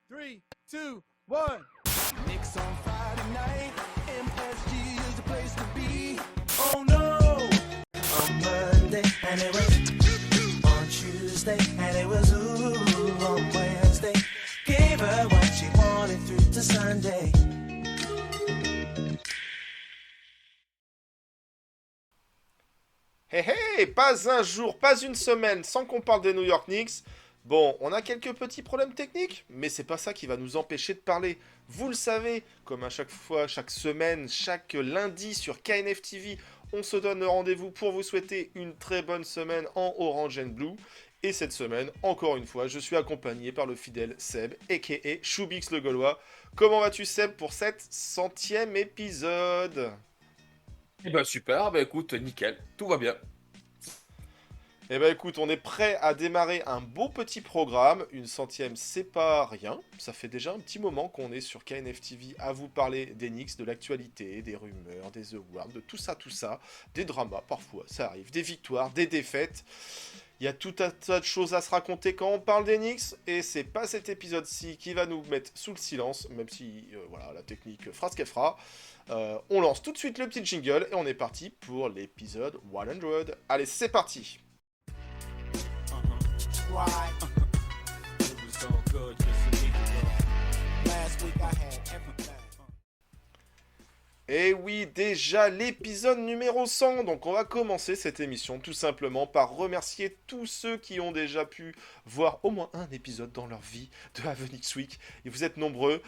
3, 2, 1. Knicks on Friday night, MSG is the place to be. Oh no! On Monday, and it was on Tuesday, and it was ooh on Wednesday. Gave her what she wanted through to Sunday. Hé hé, pas un jour, pas une semaine sans qu'on parle des New York Knicks. Bon, on a quelques petits problèmes techniques, mais c'est pas ça qui va nous empêcher de parler. Vous le savez, comme à chaque fois, chaque semaine, chaque lundi sur KNF TV, on se donne rendez-vous pour vous souhaiter une très bonne semaine en Orange and Blue. Et cette semaine, encore une fois, je suis accompagné par le fidèle Seb, a.k.a. Choubix le Gaulois. Comment vas-tu Seb pour cet 100e épisode? Eh ben super, bah écoute, nickel, tout va bien. Eh ben écoute, on est prêt à démarrer un beau petit programme. Une 100e, c'est pas rien. Ça fait déjà un petit moment qu'on est sur KNF TV à vous parler des Knicks, de l'actualité, des rumeurs, des awards, de tout ça, des dramas parfois, ça arrive, des victoires, des défaites. Il y a tout un tas de choses à se raconter quand on parle des Knicks, et c'est pas cet épisode-ci qui va nous mettre sous le silence, même si voilà, la technique fera ce qu'elle fera. On lance tout de suite le petit jingle et on est parti pour l'épisode 100. Allez, c'est parti! Right. It was all good just a week ago. Last week I had everything. Et oui, déjà l'épisode numéro 100, donc on va commencer cette émission tout simplement par remercier tous ceux qui ont déjà pu voir au moins un épisode dans leur vie de Avenix Week. Et vous êtes nombreux,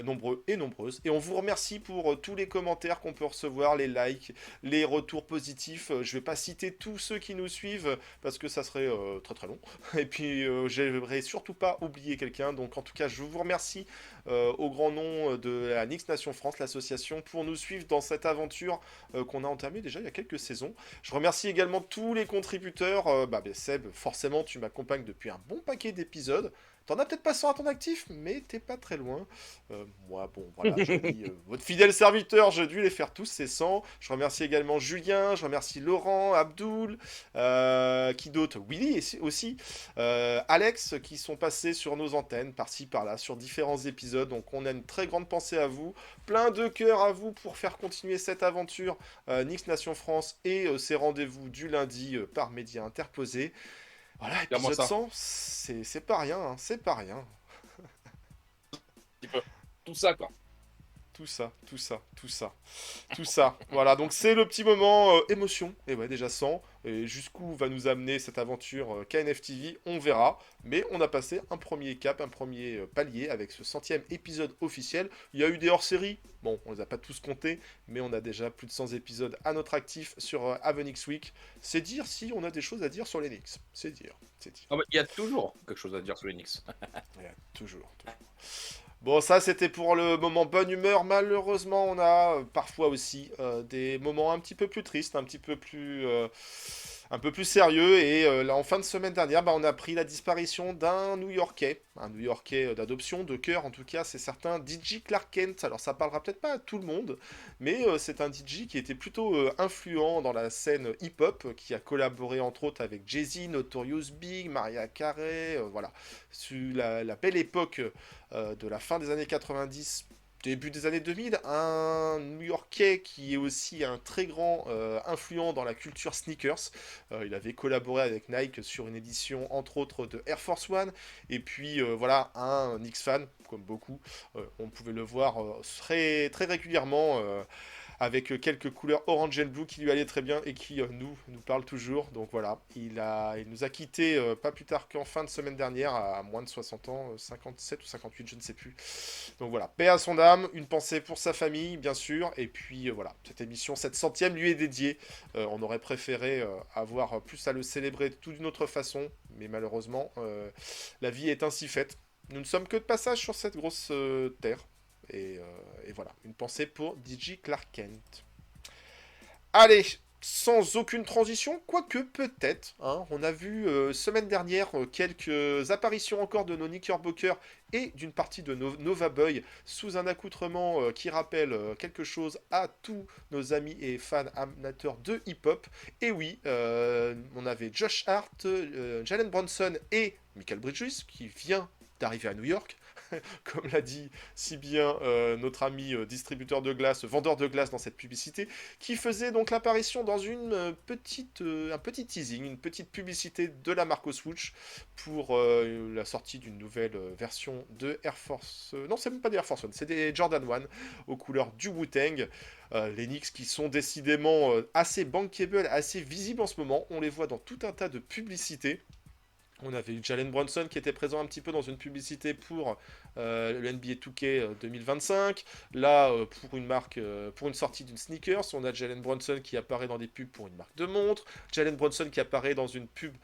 nombreux et nombreuses. Et on vous remercie pour tous les commentaires qu'on peut recevoir, les likes, les retours positifs. Je vais pas citer tous ceux qui nous suivent parce que ça serait très très long. Et puis j'aimerais surtout pas oublier quelqu'un. Donc en tout cas, je vous remercie au grand nom de la Knicks Nation France, l'association, pour nous suivre dans cette aventure qu'on a entamée déjà il y a quelques saisons. Je remercie également tous les contributeurs. Seb, forcément, tu m'accompagnes depuis un bon paquet d'épisodes. T'en as peut-être pas 100 à ton actif, mais t'es pas très loin. Moi, bon, voilà, je dis, votre fidèle serviteur, j'ai dû les faire tous, ces 100. Je remercie également Julien, je remercie Laurent, Abdoul, qui d'autre, Willy aussi, Alex, qui sont passés sur nos antennes, par-ci, par-là, sur différents épisodes. Donc on a une très grande pensée à vous. Plein de cœur à vous pour faire continuer cette aventure Knicks Nation France et ces rendez-vous du lundi par médias interposés. Voilà, Clairement épisode ça. 100, c'est pas rien, hein, c'est pas rien. Petit peu. Tout ça quoi. Tout ça. Voilà, donc c'est le petit moment émotion. Et ouais, déjà 100. Et jusqu'où va nous amener cette aventure KNF TV, on verra. Mais on a passé un premier cap, un premier palier avec ce 100e épisode officiel. Il y a eu des hors-séries. Bon, on les a pas tous comptés, mais on a déjà plus de 100 épisodes à notre actif sur Avenix Week. C'est dire si on a des choses à dire sur les Knicks. C'est dire, c'est dire. Ah bah, il y a toujours quelque chose à dire sur les Knicks. Ouais, toujours. Bon, ça c'était pour le moment bonne humeur. Malheureusement, on a parfois aussi des moments un petit peu plus tristes, un peu plus sérieux. Et là, en fin de semaine dernière, on a appris la disparition d'un New-Yorkais, un New-Yorkais d'adoption, de cœur en tout cas, c'est certain, DJ Clark Kent. Alors ça parlera peut-être pas à tout le monde, mais c'est un DJ qui était plutôt influent dans la scène hip-hop, qui a collaboré entre autres avec Jay-Z, Notorious Big, Mariah Carey, voilà, sur la belle époque de la fin des années 90, début des années 2000, un New-Yorkais qui est aussi un très grand influent dans la culture sneakers. Il avait collaboré avec Nike sur une édition entre autres de Air Force One, et puis voilà, un Knicks fan, comme beaucoup, on pouvait le voir très, très régulièrement avec quelques couleurs orange and blue qui lui allaient très bien et qui nous parlent toujours. Donc voilà, il nous a quitté pas plus tard qu'en fin de semaine dernière, à moins de 60 ans, 57 ou 58, je ne sais plus. Donc voilà, paix à son âme, une pensée pour sa famille, bien sûr, et puis voilà, cette émission, cette 100e lui est dédiée. On aurait préféré avoir plus à le célébrer tout d'une autre façon, mais malheureusement, la vie est ainsi faite. Nous ne sommes que de passage sur cette grosse terre. Et voilà, une pensée pour DJ Clark Kent. Allez, sans aucune transition, quoique peut-être, hein, on a vu semaine dernière quelques apparitions encore de nos Knickerbockers et d'une partie de nos Nova Boy sous un accoutrement qui rappelle quelque chose à tous nos amis et fans amateurs de hip-hop. Et oui, on avait Josh Hart, Jalen Bronson et Michael Bridges qui vient d'arriver à New York. comme l'a dit si bien notre ami distributeur de glace, vendeur de glace dans cette publicité, qui faisait donc l'apparition dans un petit teasing, une petite publicité de la marque Swoosh pour la sortie d'une nouvelle version de Air Force... non, c'est même pas des Air Force One, c'est des Jordan 1 aux couleurs du Wu-Tang. Les Knicks qui sont décidément assez bankable, assez visibles en ce moment. On les voit dans tout un tas de publicités. On avait eu Jalen Brunson qui était présent un petit peu dans une publicité pour le NBA 2K 2025. Là, pour une marque, pour une sortie d'une sneakers, on a Jalen Brunson qui apparaît dans des pubs pour une marque de montre. Jalen Brunson qui apparaît dans une pub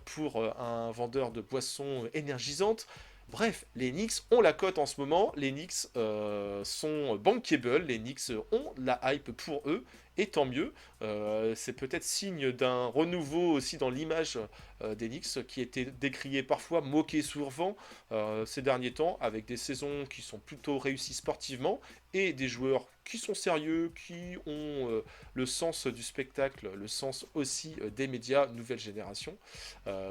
pour un vendeur de boissons énergisantes. Bref, les Knicks ont la cote en ce moment, les Knicks sont bankable, les Knicks ont la hype pour eux, et tant mieux. C'est peut-être signe d'un renouveau aussi dans l'image des Knicks, qui était décriée parfois, moquée souvent ces derniers temps, avec des saisons qui sont plutôt réussies sportivement, et des joueurs qui sont sérieux, qui ont le sens du spectacle, le sens aussi des médias, nouvelle génération.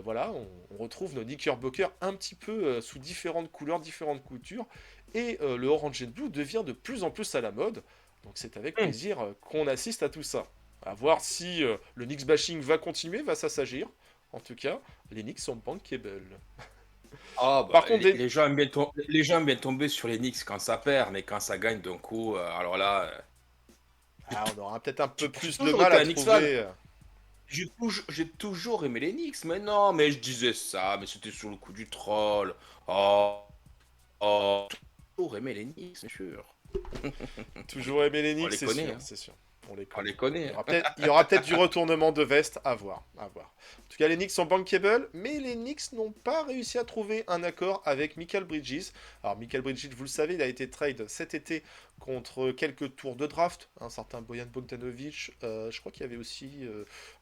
Voilà, on retrouve nos Knickerbockers un petit peu sous différentes couleurs, différentes coutures, et le Orange and Blue devient de plus en plus à la mode. Donc c'est avec plaisir qu'on assiste à tout ça. À voir si le Knicks bashing va continuer, va s'assagir. En tout cas, les Knicks sont bankable. Ah, bah, Par contre, les gens aiment bien les gens aiment bien tomber sur les Knicks quand ça perd, mais quand ça gagne d'un coup, alors là, on aura peut-être un peu j'ai plus de toujours mal été à un Knicks fan. trouver. J'ai toujours aimé les Knicks, mais non, mais je disais ça, mais c'était sur le coup du troll. Oh, oh, toujours aimé les Knicks, c'est sûr. Toujours aimer les On Knicks, les c'est connaît, sûr, hein. c'est sûr. On les On connaît. les connaît. Il y aura peut-être du retournement de veste, à voir, à voir. En tout cas, les Knicks sont bankable, mais les Knicks n'ont pas réussi à trouver un accord avec Michael Bridges. Alors, Michael Bridges, vous le savez, il a été trade cet été contre quelques tours de draft. Un certain Bojan Bogdanovic, je crois qu'il y avait aussi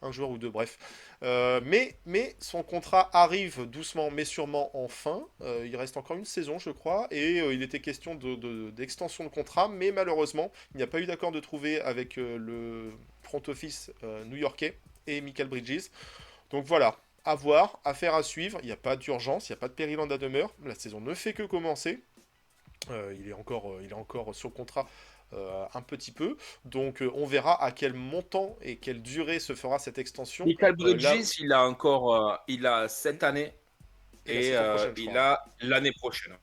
un joueur ou deux, bref. Mais son contrat arrive doucement mais sûrement en fin. Il reste encore une saison, je crois, et il était question d'extension de contrat, mais malheureusement, il n'y a pas eu d'accord de trouver avec le front office new-yorkais et Michael Bridges. Donc voilà, à voir, affaire à suivre. Il n'y a pas d'urgence, il n'y a pas de péril en la demeure. La saison ne fait que commencer. Il est encore sur le contrat un petit peu. Donc on verra à quel montant et quelle durée se fera cette extension. Michael Là, Bridges, il a encore, il a cette année et la et saison prochaine, je il crois. a l'année prochaine.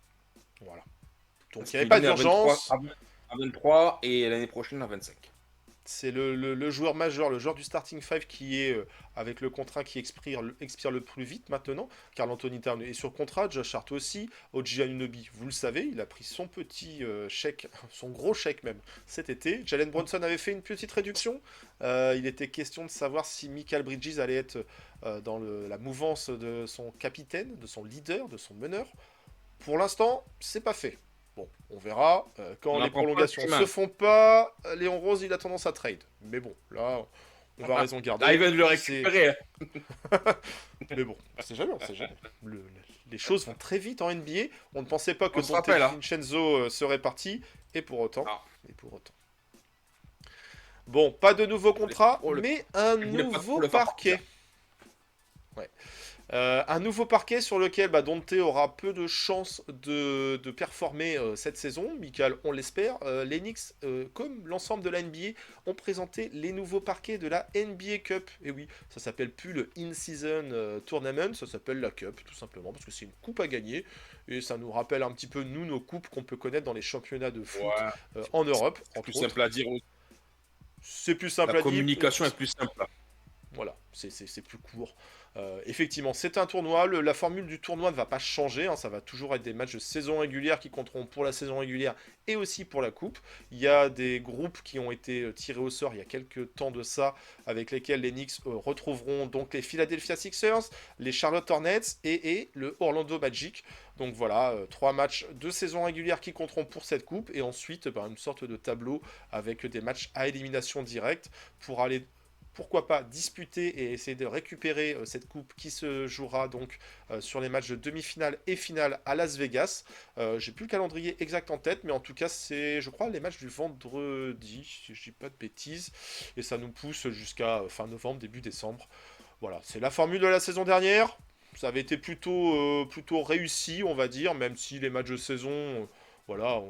Voilà. Donc Parce il n'y avait qu'il pas est né à 23, d'urgence. à 23 et l'année prochaine à 25. C'est le joueur majeur, le joueur du starting 5 qui est avec le contrat qui expire le plus vite maintenant. Carl Anthony Towns est sur contrat, Josh Hart aussi. OG Anunoby, vous le savez, il a pris son petit chèque, son gros chèque même, cet été. Jalen Brunson avait fait une petite réduction. Il était question de savoir si Michael Bridges allait être dans la mouvance de son capitaine, de son leader, de son meneur. Pour l'instant, c'est pas fait. Bon, on verra. Quand On les apprend pas le prolongations chemin. se font pas, Léon Rose, il a tendance à trade. Mais bon, là, on va raison garder. Là, il va le C'est- récupérer. Mais bon, c'est jamais, on sait jamais. Les choses vont très vite en NBA. On ne pensait pas que On se Dante rappelle, hein. Vincenzo serait parti. Et pour autant. Ah. Et pour autant. Bon, pas de nouveau contrat, trop le- mais un je voulais pas trop nouveau le faire parquet. partir. Ouais. Un nouveau parquet sur lequel Dante aura peu de chances de performer cette saison. Michael, on l'espère. Les Knicks, comme l'ensemble de la NBA, ont présenté les nouveaux parquets de la NBA Cup. Et oui, ça s'appelle plus le In-Season Tournament, ça s'appelle la Cup, tout simplement, parce que c'est une coupe à gagner. Et ça nous rappelle un petit peu, nous, nos coupes qu'on peut connaître dans les championnats de foot Ouais, en Europe, c'est entre plus autres. simple à dire. C'est plus simple La à dire. communication est plus simple. Voilà, c'est plus court. Effectivement, c'est un tournoi. La formule du tournoi ne va pas changer. Hein, ça va toujours être des matchs de saison régulière qui compteront pour la saison régulière et aussi pour la coupe. Il y a des groupes qui ont été tirés au sort il y a quelques temps de ça, avec lesquels les Knicks retrouveront donc les Philadelphia Sixers, les Charlotte Hornets et le Orlando Magic. Donc voilà, 3 matchs de saison régulière qui compteront pour cette coupe. Et ensuite, une sorte de tableau avec des matchs à élimination directe pour aller, pourquoi pas, disputer et essayer de récupérer cette coupe qui se jouera donc sur les matchs de demi-finale et finale à Las Vegas. J'ai plus le calendrier exact en tête, mais en tout cas c'est, je crois, les matchs du vendredi, si je dis pas de bêtises, et ça nous pousse jusqu'à fin novembre, début décembre. Voilà, c'est la formule de la saison dernière. ça avait été plutôt réussi, on va dire, même si les matchs de saison, voilà,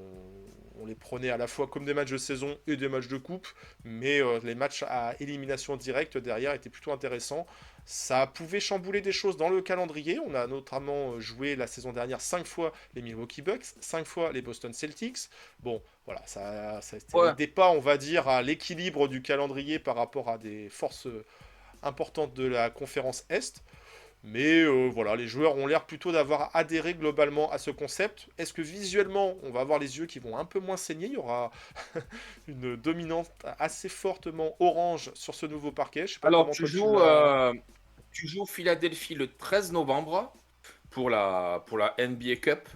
on les prenait à la fois comme des matchs de saison et des matchs de coupe, mais les matchs à élimination directe derrière étaient plutôt intéressants. Ça pouvait chambouler des choses dans le calendrier. On a notamment joué la saison dernière 5 fois les Milwaukee Bucks, 5 fois les Boston Celtics. Bon, voilà, ça Ouais. n'aidait pas, on va dire, à l'équilibre du calendrier par rapport à des forces importantes de la conférence Est. Mais voilà, les joueurs ont l'air plutôt d'avoir adhéré globalement à ce concept. Est-ce que visuellement, on va avoir les yeux qui vont un peu moins saigner? Il y aura une dominante assez fortement orange sur ce nouveau parquet. Je sais pas Alors, comment toi tu l'as. tu joues Philadelphie le 13 novembre pour la NBA Cup.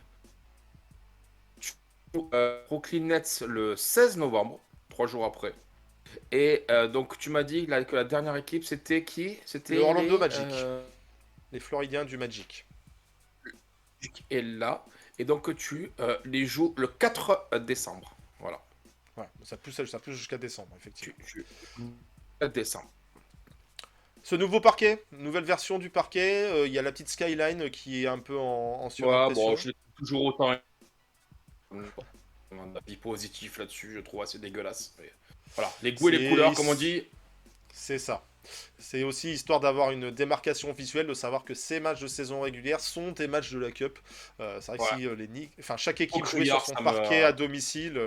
Tu joues Brooklyn Nets le 16 novembre, 3 jours après. Et donc, tu m'as dit que la dernière équipe, c'était qui? Le C'était Orlando Magic, les Floridiens du Magic. et là. Et donc, tu les joues le 4 décembre. Voilà. Ouais, ça pousse jusqu'à décembre, effectivement. Tu 4 décembre. Ce nouveau parquet, nouvelle version du parquet, il y a la petite skyline qui est un peu en Ouais, bon, surimpression. je l'ai toujours autant. Un avis positif là-dessus, je trouve assez dégueulasse. Mais voilà, les goûts et les C'est couleurs, comme on dit. c'est ça. C'est aussi histoire d'avoir une démarcation visuelle, de savoir que ces matchs de saison régulière sont des matchs de la Cup. C'est vrai que Ouais. si enfin, chaque Au équipe jouait sur criard, son parquet à domicile,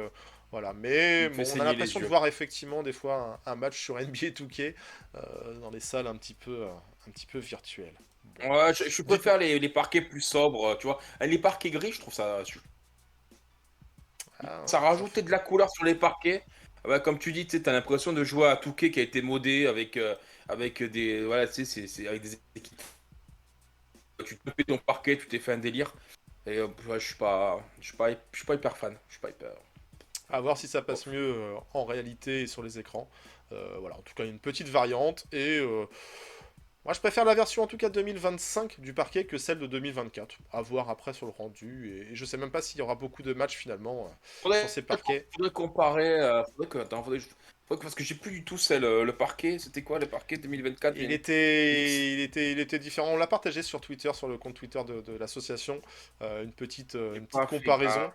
voilà. il Mais me fait bon, on a saigner les l'impression de yeux. voir effectivement des fois un match sur NBA 2K dans les salles un petit peu virtuelles. Bon. Ouais, je Dites-moi. préfère les parquets plus sobres, tu vois. Les parquets gris, je trouve Ah, ça ça rajoutait de la couleur sur les parquets. Ouais, comme tu dis, tu sais, t'as l'impression de jouer à Touquet qui a été modé avec des. Voilà, tu sais, c'est avec des équipes. Tu te fais ton parquet, tu t'es fait un délire. Et ouais, je suis pas hyper fan. Je suis pas hyper. À voir si ça passe Bof. mieux en réalité et sur les écrans. Voilà, en tout cas, une petite variante. Et moi, je préfère la version en tout cas 2025 du parquet que celle de 2024. À voir après sur le rendu. Et je sais même pas s'il y aura beaucoup de matchs finalement sur ces parquets. Faudrait comparer. Parce que j'ai plus du tout le parquet. C'était quoi le parquet 2024 Nix? Il était différent. On l'a partagé sur Twitter, sur le compte Twitter de l'association. J'ai Une petite pas fait comparaison. gaffe.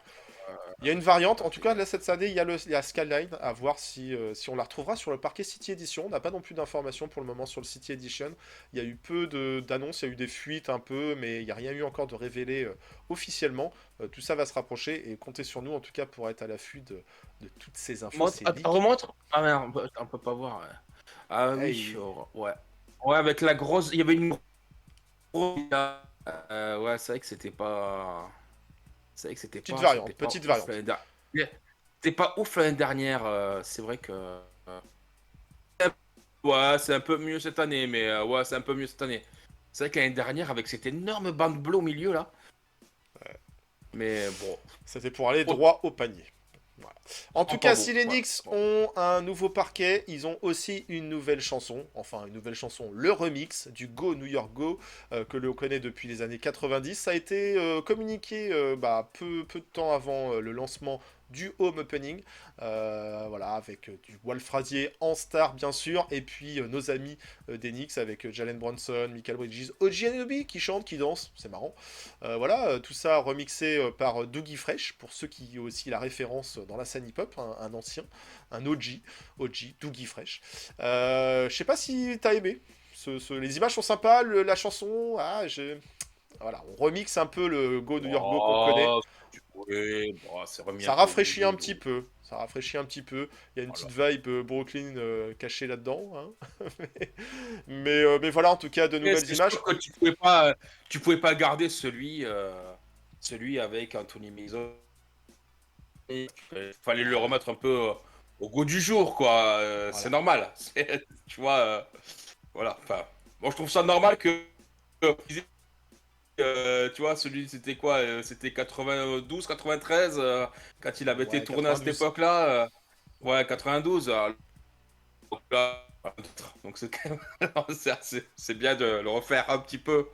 Il y a une variante, Pas en tout fait cas gaffe. là cette année il y a Skyline, à voir si on la retrouvera sur le parquet City Edition. On n'a pas non plus d'informations pour le moment sur le City Edition. Il y a eu peu d'annonces, il y a eu des fuites un peu, mais il n'y a rien eu encore de révélé officiellement. Tout ça va se rapprocher et comptez sur nous en tout cas pour être à l'affût de toutes ces infos, ces leaks. Remontre. Ah merde, on peut pas voir. Ouais. Ah oui, Hey, ouais. Ouais, avec la grosse. Il y avait une grosse. Ouais, c'est vrai que c'était pas. C'est vrai que c'était pas petite ouf variante. C'était pas ouf l'année dernière. C'est vrai que. Ouais, c'est un peu mieux cette année, mais ouais, c'est un peu mieux cette année. C'est vrai que l'année dernière, avec cette énorme bande bleue au milieu là. Mais bon, C'était pour aller trop, droit au panier. Voilà. En tout pas cas, si beau. les Voilà. Knicks Bon. ont un nouveau parquet, ils ont aussi une nouvelle chanson. Enfin, une nouvelle chanson, le remix du Go New York Go, que l'on connaît depuis les années 90. Ça a été communiqué peu de temps avant le lancement du Home Opening. Voilà, avec du Walt Frazier en star, bien sûr. Et puis nos amis des Knicks avec Jalen Brunson, Michael Bridges, OG Anunoby qui chante, qui danse. C'est marrant. Voilà, tout ça remixé par Dougie Fresh, pour ceux qui ont aussi la référence dans la scène hip-hop, un ancien, un OG, Dougie Fresh. Je sais pas si t'as aimé. Les images sont sympas, la chanson, voilà, on remixe un peu le Go New York Go qu'on connaît. Oh, ouais, bon, c'est remis un Ça peu au goût rafraîchit du un petit jour. peu. Ça rafraîchit un petit peu. Il y a une Voilà. petite vibe Brooklyn cachée là-dedans, hein. Mais voilà, en tout cas, de Et nouvelles c'est images. sûr que tu pouvais pas garder celui avec Anthony Mason. Il fallait le remettre un peu au goût du jour, quoi. C'est Voilà. normal. Tu vois, voilà. Enfin, bon, je trouve ça normal que tu vois, celui, c'était quoi? C'était 92, 93, quand il avait été Ouais, tourné à cette 92. époque-là. Ouais, 92. Donc là, donc c'est quand même- c'est bien de le refaire un petit peu.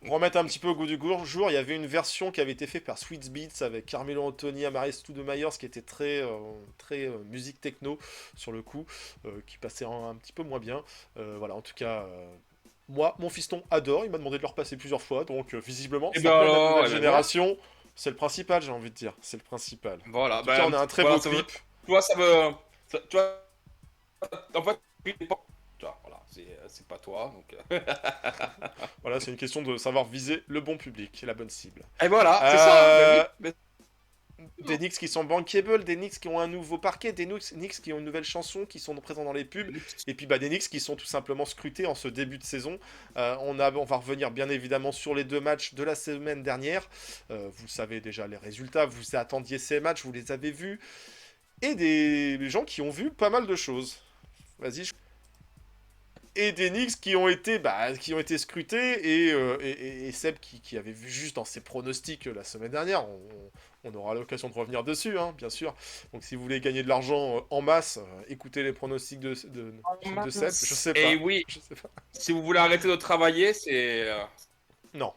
Remettre un petit peu au goût du jour, il y avait une version qui avait été faite par Sweet Beats avec Carmelo Anthony, Amaris Stoudemire, qui était très musique techno sur le coup, qui passait un petit peu moins bien. Voilà, en tout cas, Moi, mon fiston adore, il m'a demandé de le repasser plusieurs fois, donc visiblement, Eh ça ben, plaît à la nouvelle eh ben, génération. C'est le principal, j'ai envie de dire. C'est le principal. voilà, En tout cas, on a un très voilà, beau clip. tu vois, tu vois, en fait, tu vois, voilà, c'est pas toi, donc. Voilà, c'est une question de savoir viser le bon public, la bonne cible. Et voilà, c'est ça. Euh, Mais Des Knicks qui sont bankable, des Knicks qui ont un nouveau parquet, des Knicks qui ont une nouvelle chanson, qui sont présents dans les pubs, oui. et puis des Knicks qui sont tout simplement scrutés en ce début de saison. On va revenir bien évidemment sur les 2 matchs de la semaine dernière. Vous savez déjà les résultats, vous attendiez ces matchs, vous les avez vus, et des gens qui ont vu pas mal de choses. Vas-y. Et des Knicks qui ont été scrutés, et Seb qui avait vu juste dans ses pronostics la semaine dernière, on aura l'occasion de revenir dessus, hein, bien sûr. Donc si vous voulez gagner de l'argent en masse, écoutez les pronostics de Seb, je sais pas. Et oui, Je sais pas. si vous voulez arrêter de travailler, c'est. Non.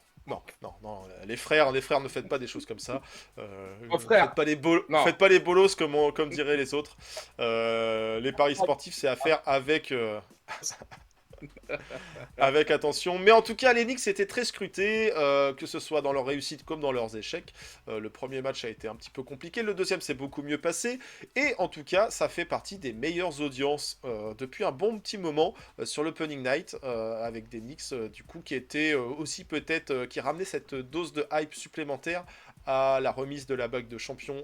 Les frères, ne faites pas des choses comme ça. Oh, frère. Non. Faites pas les bolos comme diraient les autres. Les paris sportifs, c'est à faire avec attention. Mais en tout cas, les Knicks étaient très scrutés, que ce soit dans leur réussite comme dans leurs échecs. Le premier match a été un petit peu compliqué, le deuxième s'est beaucoup mieux passé. Et en tout cas, ça fait partie des meilleures audiences depuis un bon petit moment sur l'Opening Night, avec des Knicks du coup qui étaient aussi peut-être, qui ramenaient cette dose de hype supplémentaire à la remise de la bague de champion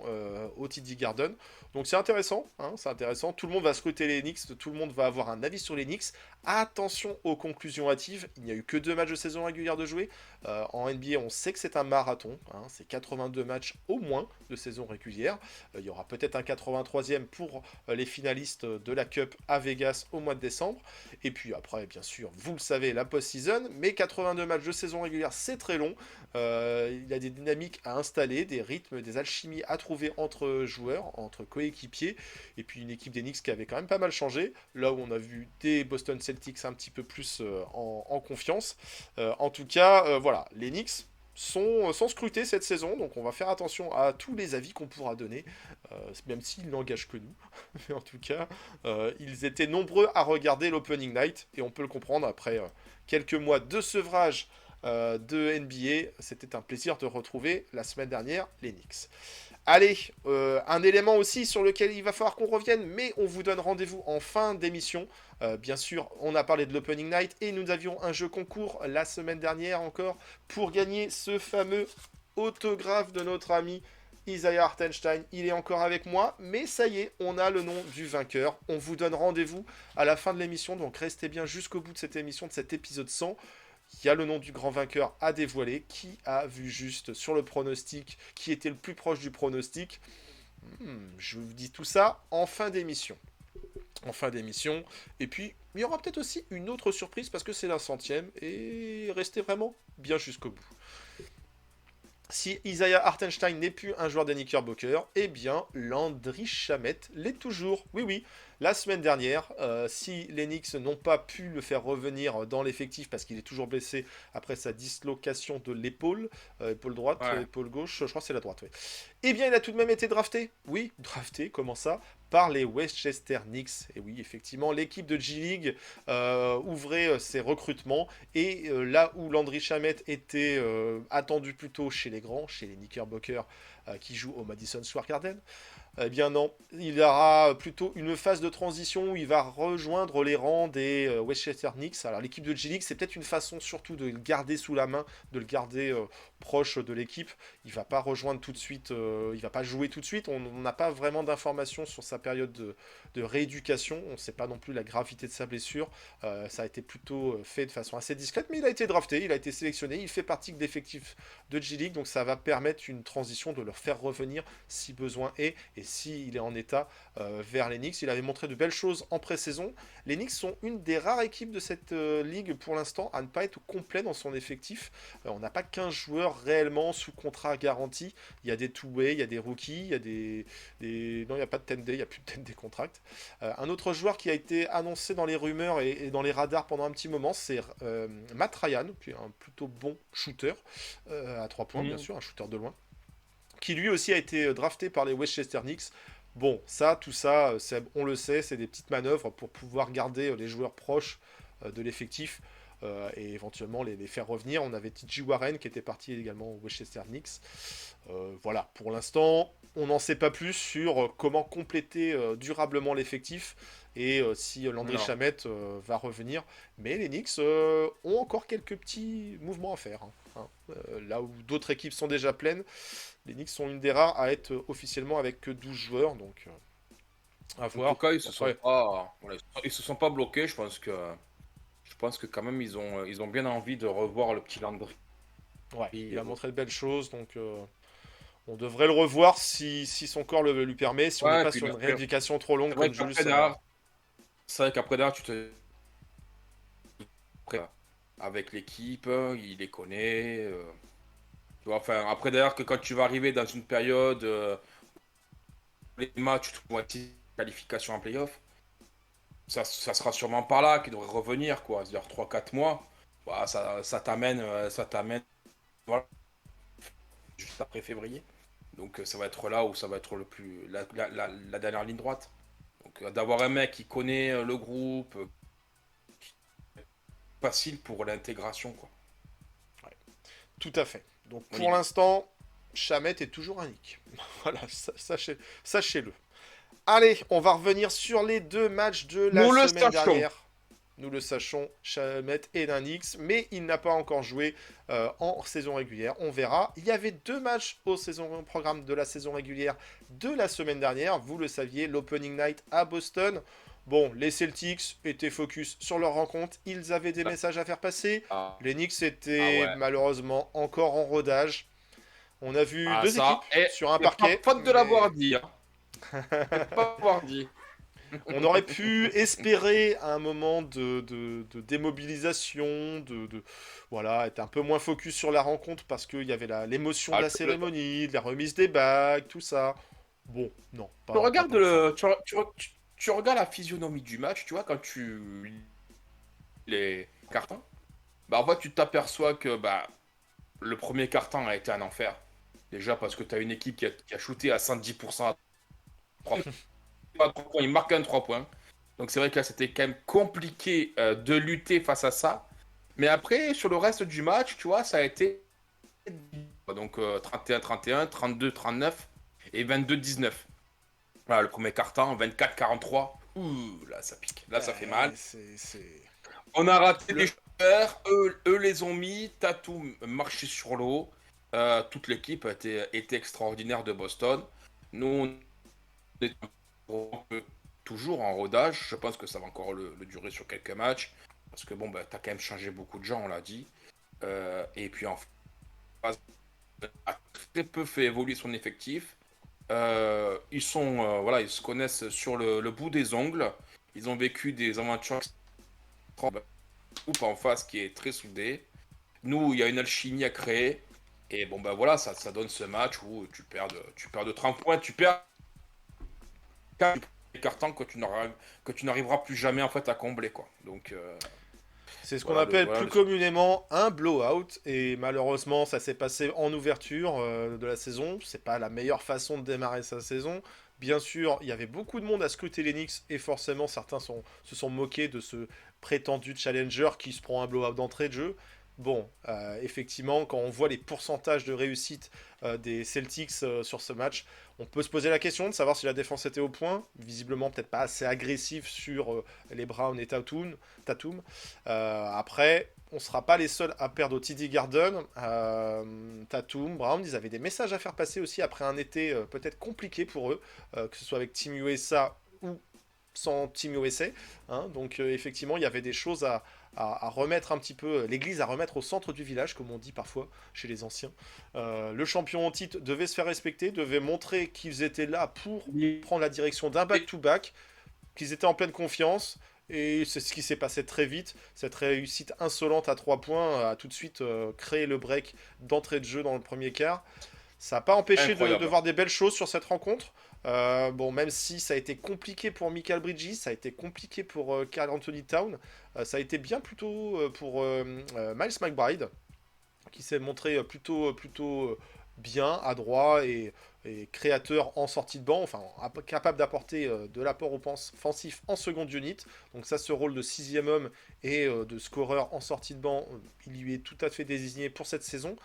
au TD Garden. Donc c'est intéressant, hein, c'est intéressant. Tout le monde va scruter les Knicks, tout le monde va avoir un avis sur les Knicks. Attention aux conclusions hâtives, il n'y a eu que 2 matchs de saison régulière de jouer. En NBA, on sait que c'est un marathon, hein, c'est 82 matchs au moins de saison régulière. Il y aura peut-être un 83e pour les finalistes de la Cup à Vegas au mois de décembre. Et puis après, bien sûr, vous le savez, la post-season, mais 82 matchs de saison régulière, c'est très long. Il y a des dynamiques à installer, des rythmes, des alchimies à trouver entre joueurs, entre coéquipiers, et puis une équipe des Knicks qui avait quand même pas mal changé, là où on a vu des Boston Celtics un petit peu plus en confiance. En tout cas, voilà, les Knicks sont scrutés cette saison, donc on va faire attention à tous les avis qu'on pourra donner, même s'ils n'engagent que nous. Mais en tout cas, ils étaient nombreux à regarder l'Opening Night, et on peut le comprendre après quelques mois de sevrage de NBA. C'était un plaisir de retrouver la semaine dernière les Knicks. Allez, un élément aussi sur lequel il va falloir qu'on revienne, mais on vous donne rendez-vous en fin d'émission. Bien sûr, on a parlé de l'Opening Night et nous avions un jeu concours la semaine dernière encore pour gagner ce fameux autographe de notre ami Isaiah Hartenstein. Il est encore avec moi, mais ça y est, on a le nom du vainqueur. On vous donne rendez-vous à la fin de l'émission, donc restez bien jusqu'au bout de cette émission, de cet épisode 100. Il y a le nom du grand vainqueur à dévoiler. Qui a vu juste sur le pronostic, qui était le plus proche du pronostic. Je vous dis tout ça en fin d'émission. Et puis, il y aura peut-être aussi une autre surprise parce que c'est la 100e. Et restez vraiment bien jusqu'au bout. Si Isaiah Hartenstein n'est plus un joueur des Knickerbockers, eh bien, Landry Shamet l'est toujours. Oui, oui. La semaine dernière, si les Knicks n'ont pas pu le faire revenir dans l'effectif parce qu'il est toujours blessé après sa dislocation de l'épaule, épaule droite, Ouais. épaule gauche, je crois que c'est la droite, oui. Eh bien, il a tout de même été drafté. Oui, drafté, comment ça? Par les Westchester Knicks. Et oui, effectivement, l'équipe de G-League ouvrait ses recrutements. Et là où Landry Shamet était attendu plutôt chez les grands, chez les Knickerbockers qui jouent au Madison Square Garden, eh bien non, il aura plutôt une phase de transition où il va rejoindre les rangs des Westchester Knicks. Alors l'équipe de G-League, c'est peut-être une façon surtout de le garder sous la main, de le garder proche de l'équipe. Il va pas rejoindre tout de suite, il va pas jouer tout de suite. On n'a pas vraiment d'informations sur sa période de rééducation. On ne sait pas non plus la gravité de sa blessure. Ça a été plutôt fait de façon assez discrète, mais il a été drafté, il a été sélectionné, il fait partie de l'effectif de G-League, donc ça va permettre une transition, de le faire revenir si besoin est, et s'il est en état vers les Knicks. Il avait montré de belles choses en pré-saison. Les Knicks sont une des rares équipes de cette ligue pour l'instant à ne pas être complet dans son effectif. On n'a pas 15 joueurs réellement sous contrat garanti. Il y a des two-way, il y a des rookies, il y a non, il n'y a pas de 10-day, il n'y a plus de 10-day contract. Un autre joueur qui a été annoncé dans les rumeurs et dans les radars pendant un petit moment, c'est Matt Ryan, qui est un plutôt bon shooter, à 3 points bien sûr, un shooter de loin, qui lui aussi a été drafté par les Westchester Knicks. Bon, tout ça, on le sait, c'est des petites manœuvres pour pouvoir garder les joueurs proches de l'effectif. et éventuellement les faire revenir. On avait TJ Warren qui était parti également au Westchester Knicks. Voilà, pour l'instant, on n'en sait pas plus sur comment compléter durablement l'effectif et si Landry Non. Shamet va revenir. Mais les Knicks ont encore quelques petits mouvements à faire. Là où d'autres équipes sont déjà pleines, les Knicks sont une des rares à être officiellement avec que 12 joueurs. Donc, à En voir. tout cas, ils se sont Après, pas, voilà, ils se sont pas bloqués. Je pense que quand même ils ont bien envie de revoir le petit Landry. ouais, il a montré de belles choses. Donc, on devrait le revoir si son corps lui permet. Si on n'est Ouais, et pas puis sur une après, rééducation trop longue c'est vrai comme qu'après Julius. derrière, c'est vrai qu'après derrière, tu te après, avec l'équipe, il les connaît. Tu vois, enfin, après d'ailleurs que quand tu vas arriver dans une période les matchs, moitié qualification en playoff, ça sera sûrement par là qu'il devrait revenir, quoi. C'est-à-dire 3 4 mois. Bah, ça t'amène voilà, juste après février. Donc ça va être là où ça va être le plus la dernière ligne droite. Donc d'avoir un mec qui connaît le groupe, facile pour l'intégration, quoi. Tout à fait. Donc Mon pour idée. l'instant, Chamet est toujours un nick. Voilà, sachez-le. Allez, on va revenir sur les deux matchs de la Nous le semaine sachons. dernière. Nous le sachons, Chamet est un X, mais il n'a pas encore joué en saison régulière. On verra. Il y avait deux matchs au programme de la saison régulière de la semaine dernière. Vous le saviez, l'Opening Night à Boston. Bon, les Celtics étaient focus sur leur rencontre. Ils avaient des messages à faire passer. Ah, Les Knicks ah étaient ouais. malheureusement encore en rodage. On a vu Ah deux ça, équipes et sur un c'est pas parquet, faute de l'avoir mais dit, hein. C'est pas l'avoir dit. on aurait pu espérer un moment de démobilisation, voilà, être un peu moins focus sur la rencontre parce qu'il y avait l'émotion Ah, de la cérémonie, de la remise des bagues, tout ça. Bon, non, tu pas regardes tant que ça. tu regardes la physionomie du match, tu vois, quand tu lis les cartons, bah en fait tu t'aperçois que bah le premier carton a été un enfer. Déjà parce que tu as une équipe qui a shooté à 110% à 3 points, il marque un 3 points. Donc c'est vrai que là c'était quand même compliqué de lutter face à ça. Mais après, sur le reste du match, tu vois, ça a été donc 31-31, 32-39 et 22-19. Voilà, le premier carton, 24-43. Ouh, là ça pique, là ça fait mal. C'est... On a raté des Le... joueurs, eux les ont mis, Tatum marché sur l'eau. Toute l'équipe était extraordinaire de Boston. Nous, on est toujours en rodage. Je pense que ça va encore le durer sur quelques matchs. Parce que bon, bah, t'as quand même changé beaucoup de gens, on l'a dit. Et puis en face, a très peu fait évoluer son effectif. Voilà, ils se connaissent sur le bout des ongles. Ils ont vécu des aventures groupe en face qui est très soudé. Nous, il y a une alchimie à créer. Et bon, ben voilà, ça donne ce match où tu perds de 30 points, tu perds des cartons que tu n'arriveras plus jamais en fait à combler, quoi. Donc C'est ce qu'on voilà appelle voilà plus communément un blowout, et malheureusement ça s'est passé en ouverture de la saison. C'est pas la meilleure façon de démarrer sa saison. Bien sûr, il y avait beaucoup de monde à scruter les Knicks, et forcément certains se sont moqués de ce prétendu challenger qui se prend un blowout d'entrée de jeu. Bon, effectivement, quand on voit les pourcentages de réussite des Celtics sur ce match, on peut se poser la question de savoir si la défense était au point. Visiblement, peut-être pas assez agressif sur les Browns et Tatum. Après, on ne sera pas les seuls à perdre au TD Garden. Tatum, Brown, ils avaient des messages à faire passer aussi après un été peut-être compliqué pour eux, que ce soit avec Team USA ou sans Team USA. Donc effectivement, il y avait des choses à remettre un petit peu, l'église à remettre au centre du village, comme on dit parfois chez les anciens. Le champion en titre devait se faire respecter, devait montrer qu'ils étaient là pour prendre la direction d'un back-to-back, qu'ils étaient en pleine confiance. Et c'est ce qui s'est passé très vite. Cette réussite insolente à 3 points a tout de suite créé le break d'entrée de jeu dans le premier quart. Ça n'a pas empêché de incroyable. voir des belles choses sur cette rencontre. Bon, même si ça a été compliqué pour Michael Bridges, ça a été compliqué pour Karl Anthony Town, ça a été bien plutôt pour Miles McBride, qui s'est montré plutôt bien, adroit et et créateur en sortie de banc, enfin capable d'apporter de l'apport offensif en seconde unit. Donc ça, ce rôle de sixième homme et de scoreur en sortie de banc, il lui est tout à fait désigné pour cette saison.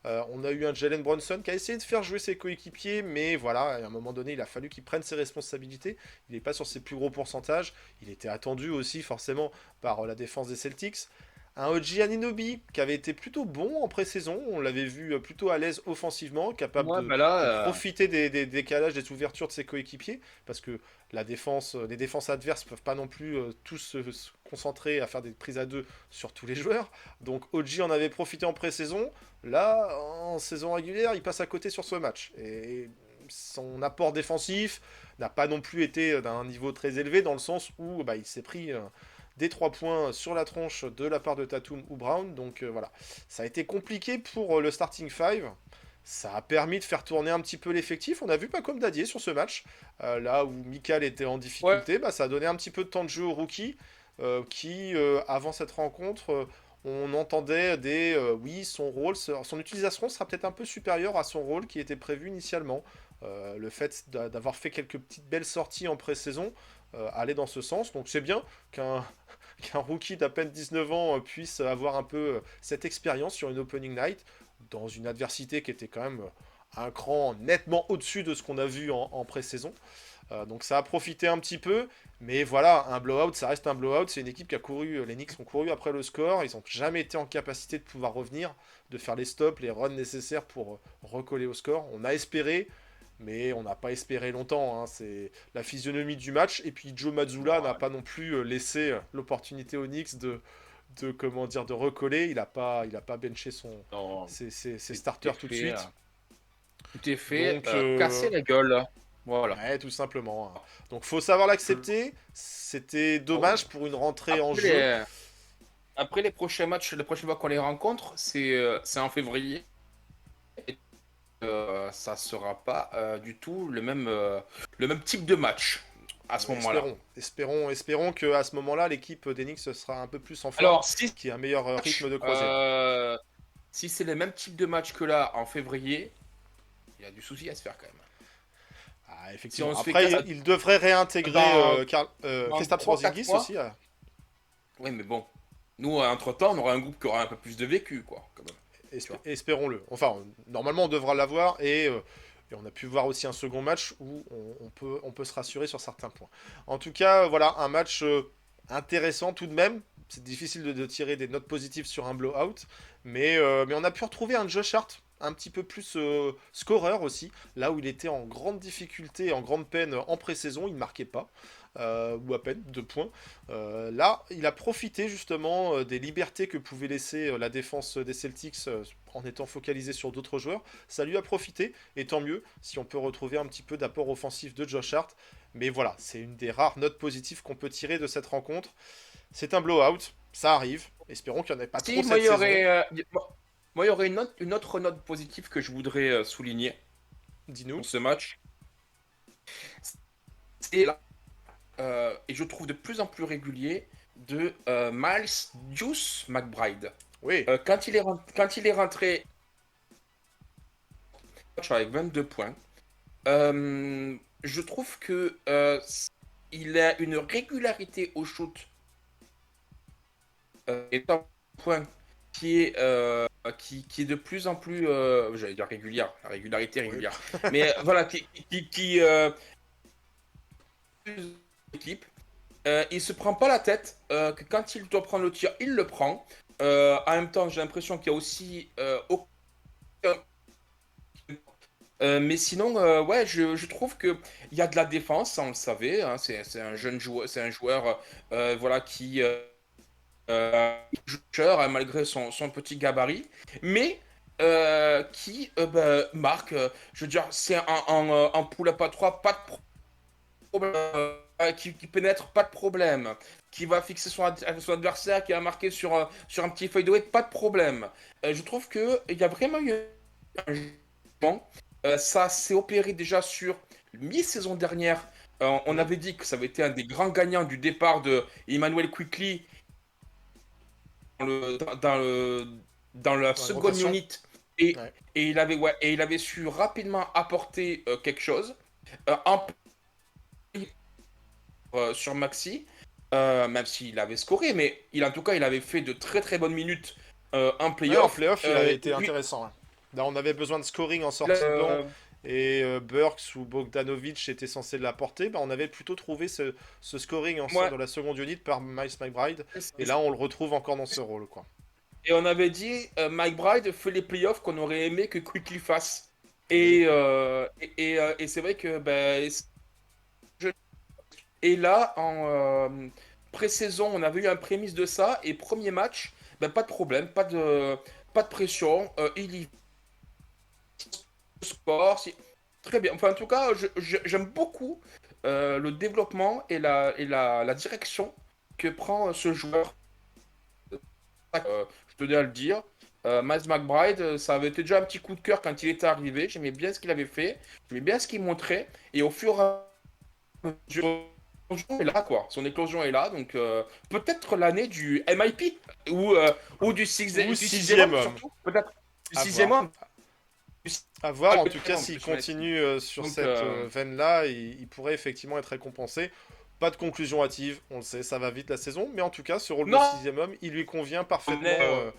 On a eu un Jalen Brunson qui a essayé de faire jouer ses coéquipiers, mais voilà, à un moment donné, il a fallu qu'il prenne ses responsabilités. Il n'est pas sur ses plus gros pourcentages. Il était attendu aussi forcément par la défense des Celtics. Un OG Anunoby qui avait été plutôt bon en pré-saison, on l'avait vu plutôt à l'aise offensivement, capable Ouais, de là, profiter des décalages, des ouvertures de ses coéquipiers, parce que les défenses adverses peuvent pas non plus tous se concentrer à faire des prises à deux sur tous les joueurs. Donc OG en avait profité en pré-saison, là en saison régulière il passe à côté sur ce match. Et son apport défensif n'a pas non plus été d'un niveau très élevé dans le sens où il s'est pris des 3 points sur la tronche de la part de Tatum ou Brown. Donc voilà, ça a été compliqué pour le starting 5. Ça a permis de faire tourner un petit peu l'effectif. On a vu pas comme Dadier sur ce match. Là où Mikal était en difficulté, ça a donné un petit peu de temps de jeu aux rookies qui, avant cette rencontre, on entendait oui, son rôle, son utilisation sera peut-être un peu supérieure à son rôle qui était prévu initialement. Le fait d'avoir fait quelques petites belles sorties en pré-saison allait dans ce sens. Donc c'est bien qu'un rookie d'à peine 19 ans puisse avoir un peu cette expérience sur une opening night dans une adversité qui était quand même un cran nettement au-dessus de ce qu'on a vu en pré-saison. Donc ça a profité un petit peu, mais voilà, un blowout, ça reste un blowout. C'est une équipe qui a couru, les Knicks ont couru après le score, ils n'ont jamais été en capacité de pouvoir revenir, de faire les stops, les runs nécessaires pour recoller au score. On a espéré, mais on n'a pas espéré longtemps. Hein. C'est la physionomie du match. Et puis Joe Mazzulla n'a pas non plus laissé l'opportunité aux Knicks de recoller. Il n'a pas benché non, ses starters tout de suite. Tout est fait, Donc, casser la gueule. Voilà. Ouais, tout simplement. Hein. Donc faut savoir l'accepter. C'était dommage pour une rentrée en jeu. Après les prochains matchs, la prochaine fois qu'on les rencontre, c'est en février. Et, ça sera pas du tout le même type de match à ce moment-là. Espérons que à ce moment-là, l'équipe d'Enix sera un peu plus en forme, Alors, qui a un meilleur rythme de croisière. Si c'est le même type de match que là en février, il y a du souci à se faire quand même. Ah, effectivement. Si Après, il devrait réintégrer Kristaps 3-4 Porzingis mois. aussi. Oui, mais bon. Nous, entre-temps, on aura un groupe qui aura un peu plus de vécu, quoi. Quand même. Espérons-le. Enfin, normalement, on devra l'avoir et on a pu voir aussi un second match où on peut se rassurer sur certains points. En tout cas, voilà, un match intéressant tout de même. C'est difficile de tirer des notes positives sur un blowout, mais on a pu retrouver un Josh Hart un petit peu plus scoreur aussi, là où il était en grande difficulté, en grande peine en pré-saison, il ne marquait pas, ou à peine 2 points. Là, il a profité justement des libertés que pouvait laisser la défense des Celtics en étant focalisé sur d'autres joueurs. Ça lui a profité, et tant mieux si on peut retrouver un petit peu d'apport offensif de Josh Hart. Mais voilà, c'est une des rares notes positives qu'on peut tirer de cette rencontre. C'est un blowout, ça arrive. Espérons qu'il n'y en ait pas trop cette saison. Moi, il y aurait une autre note positive que je voudrais souligner Dis-nous. pour ce match. C'est là, et je trouve de plus en plus régulier, de Miles Juice McBride. Oui. Quand il est rentré avec 22 points, je trouve que il a une régularité au shoot et un point qui est de plus en plus, j'allais dire régulière, la régularité régulière, mais voilà, qui équipe, il se prend pas la tête, que quand il doit prendre le tir, il le prend. En même temps, j'ai l'impression qu'il y a aussi mais sinon, ouais, je trouve que il y a de la défense, on le savait, hein, c'est un jeune joueur, c'est un joueur, voilà, qui joueur, hein, malgré son petit gabarit, mais qui marque, je veux dire, c'est en pull-up à 3, pas de problème, qui pénètre, pas de problème, qui va fixer son adversaire, qui a marqué sur un petit fadeaway, pas de problème. Je trouve qu'il y a vraiment eu un jugement. Ça s'est opéré déjà sur mi-saison dernière. On avait dit que ça avait été un des grands gagnants du départ de Emmanuel Quickley dans la seconde unit Et, Ouais. et il avait su rapidement apporter quelque chose. Un sur Maxi, même s'il avait scoré, mais en tout cas, il avait fait de très très bonnes minutes en Ouais, en playoff. playoff, il avait été Et puis, intéressant, hein. Là, on avait besoin de scoring en sortie de banc, euh, et Burks ou Bogdanovic étaient censés l'apporter. Bah, on avait plutôt trouvé ce scoring moi, dans la seconde unit par Miles McBride, et c'est- là, on le retrouve encore dans ce rôle, quoi. et on avait dit, Mike Bride fait les playoffs qu'on aurait aimé que Quickly fasse. Oui. Et c'est vrai que ben, je- et là, en pré-saison, on avait eu un prémisse de ça, et premier match, ben, pas de problème, pas de pression, il y sport. Très bien. Enfin, en tout cas, j'aime beaucoup le développement et la direction que prend ce joueur. Je tenais à le dire. Miles McBride, ça avait été déjà un petit coup de cœur quand il était arrivé. J'aimais bien ce qu'il avait fait, j'aimais bien ce qu'il montrait. Et au fur et à mesure, son éclosion est là, quoi. Son éclosion est là. Donc, peut-être l'année du MIP ou Ou du sixième sixième homme, homme, surtout. Peut-être du à sixième voir. homme. À voir, Ah, en le tout cas, prénom, en s'il plus, ouais. continue sur Donc, cette veine-là, il pourrait effectivement être récompensé. Pas de conclusion hâtive, on le sait, ça va vite la saison, mais en tout cas, ce rôle de non, sixième homme, il lui convient on parfaitement est,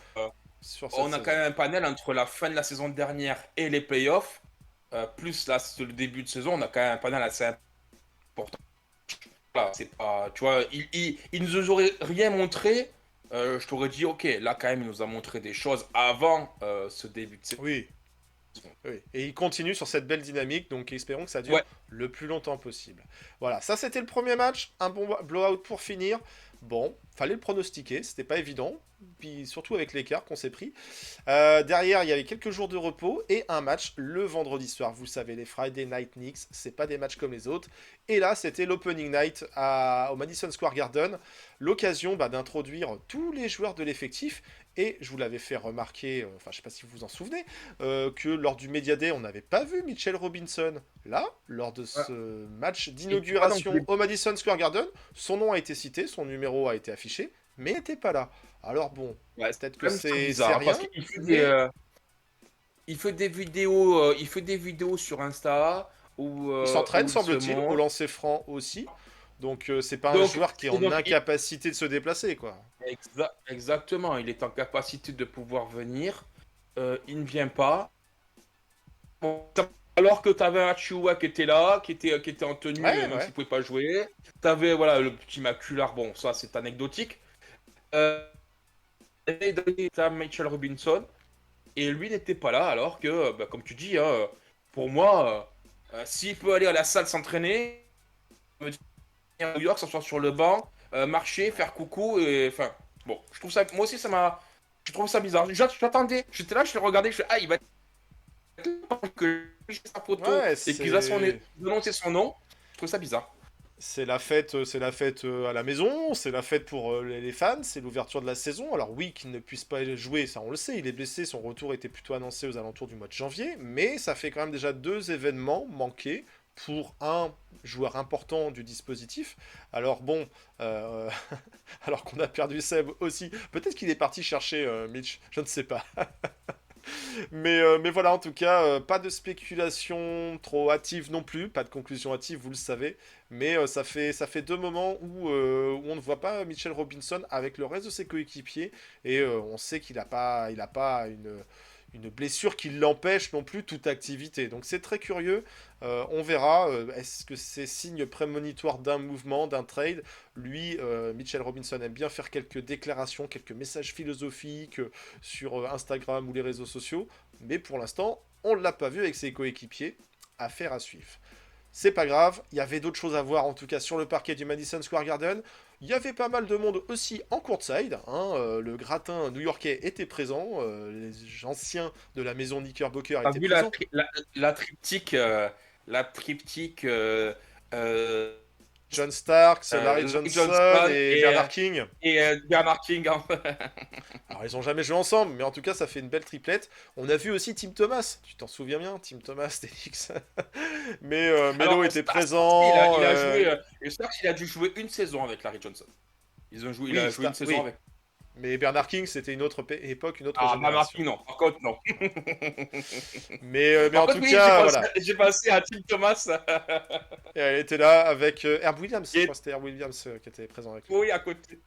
sur cette on a quand saison. même un panel entre la fin de la saison dernière et les playoffs. Plus là, le début de saison, on a quand même un panel assez important. Voilà, c'est pas, tu vois, il nous aurait rien montré. Je t'aurais dit, ok, là quand même, il nous a montré des choses avant ce début de saison. Oui, oui. Et il continue sur cette belle dynamique, donc espérons que ça dure Ouais, le plus longtemps possible. Voilà, ça c'était le premier match, un bon blowout pour finir. Bon, fallait le pronostiquer, c'était pas évident, puis surtout avec l'écart qu'on s'est pris. Derrière, il y avait quelques jours de repos et un match le vendredi soir. Vous savez, les Friday Night Knicks, c'est pas des matchs comme les autres. Et là, c'était l'opening night au Madison Square Garden, l'occasion d'introduire tous les joueurs de l'effectif. Et je vous l'avais fait remarquer, enfin je sais pas si vous vous en souvenez, que lors du Media Day, on n'avait pas vu Mitchell Robinson. Là, lors de ouais. ce match Et tu vois, donc, d'inauguration au Madison Square Garden, son nom a été cité, son numéro a été affiché, mais il n'était pas là. Alors bon, ouais, c'est peut-être que quand même ça c'est bizarre, hein, rien, parce qu'il fait mais il fait des vidéos sur Insta il s'entraîne, où il se semble-t-il, au montre. lancer franc aussi. Donc c'est pas un Donc, joueur qui est et en donc incapacité de se déplacer, quoi. exactement, il est en capacité de pouvoir venir. Il ne vient pas. Bon, alors que tu avais un Chihuahua qui était là, qui était en tenue, Ouais, même ouais. s'il pouvait pas jouer. Tu avais voilà, le petit maculard, bon, ça c'est anecdotique. Euh, et t'as Mitchell Robinson, et lui n'était pas là, alors que, bah, comme tu dis, hein, pour moi, s'il peut aller à la salle s'entraîner, me dire à New York, s'asseoir sur le banc, marcher, faire coucou, et enfin, bon, je trouve ça, moi aussi ça m'a, je trouve ça bizarre. J'attendais, j'étais là, je le regardais, je fais, ah, il va être que sa photo Ouais, et qu'ils ont c'est annoncé son nom, je trouve ça bizarre. c'est la fête à la maison, c'est la fête pour les fans, c'est l'ouverture de la saison. Alors oui, qu'il ne puisse pas jouer, ça on le sait, il est blessé, son retour était plutôt annoncé aux alentours du mois de janvier, mais ça fait quand même déjà deux événements manqués pour un joueur important du dispositif. Alors bon, euh, alors qu'on a perdu Seb aussi, peut-être qu'il est parti chercher Mitch, je ne sais pas. Mais voilà, en tout cas, pas de spéculation trop hâtive non plus, pas de conclusion hâtive, vous le savez. Mais ça fait deux moments où on ne voit pas Mitchell Robinson avec le reste de ses coéquipiers. Et on sait il a pas une blessure qui l'empêche non plus toute activité. Donc c'est très curieux. On verra. Est-ce que c'est signe prémonitoire d'un mouvement, d'un trade? Lui, Mitchell Robinson aime bien faire quelques déclarations, quelques messages philosophiques sur Instagram ou les réseaux sociaux. Mais pour l'instant, on ne l'a pas vu avec ses coéquipiers. Affaire à suivre. C'est pas grave, il y avait d'autres choses à voir en tout cas sur le parquet du Madison Square Garden. Il y avait pas mal de monde aussi en courtside, hein, le gratin new-yorkais était présent, les anciens de la maison Knickerbocker T'as étaient vu présents. la triptyque John Starks, Larry Larry Johnson Johnson et Bernard King. et Bernard King, hein. Alors ils ont jamais joué ensemble, mais en tout cas ça fait une belle triplette. On a vu aussi Tim Thomas, tu t'en souviens bien, Tim Thomas des Knicks. Mais Melo Alors, était Il présent. a joué, je sais qu'il a dû jouer une saison avec Larry Johnson. Il a joué une saison Oui, avec. Mais Bernard King, c'était une autre époque, une autre Ah, génération. Martin, non. Par contre, non. Mais Par en contre, tout oui, cas, voilà. j'ai pensé à Tim Thomas. Et elle était là avec Herb Williams. Je Et- crois que c'était Herb Williams qui était présent avec lui. Oui, à côté.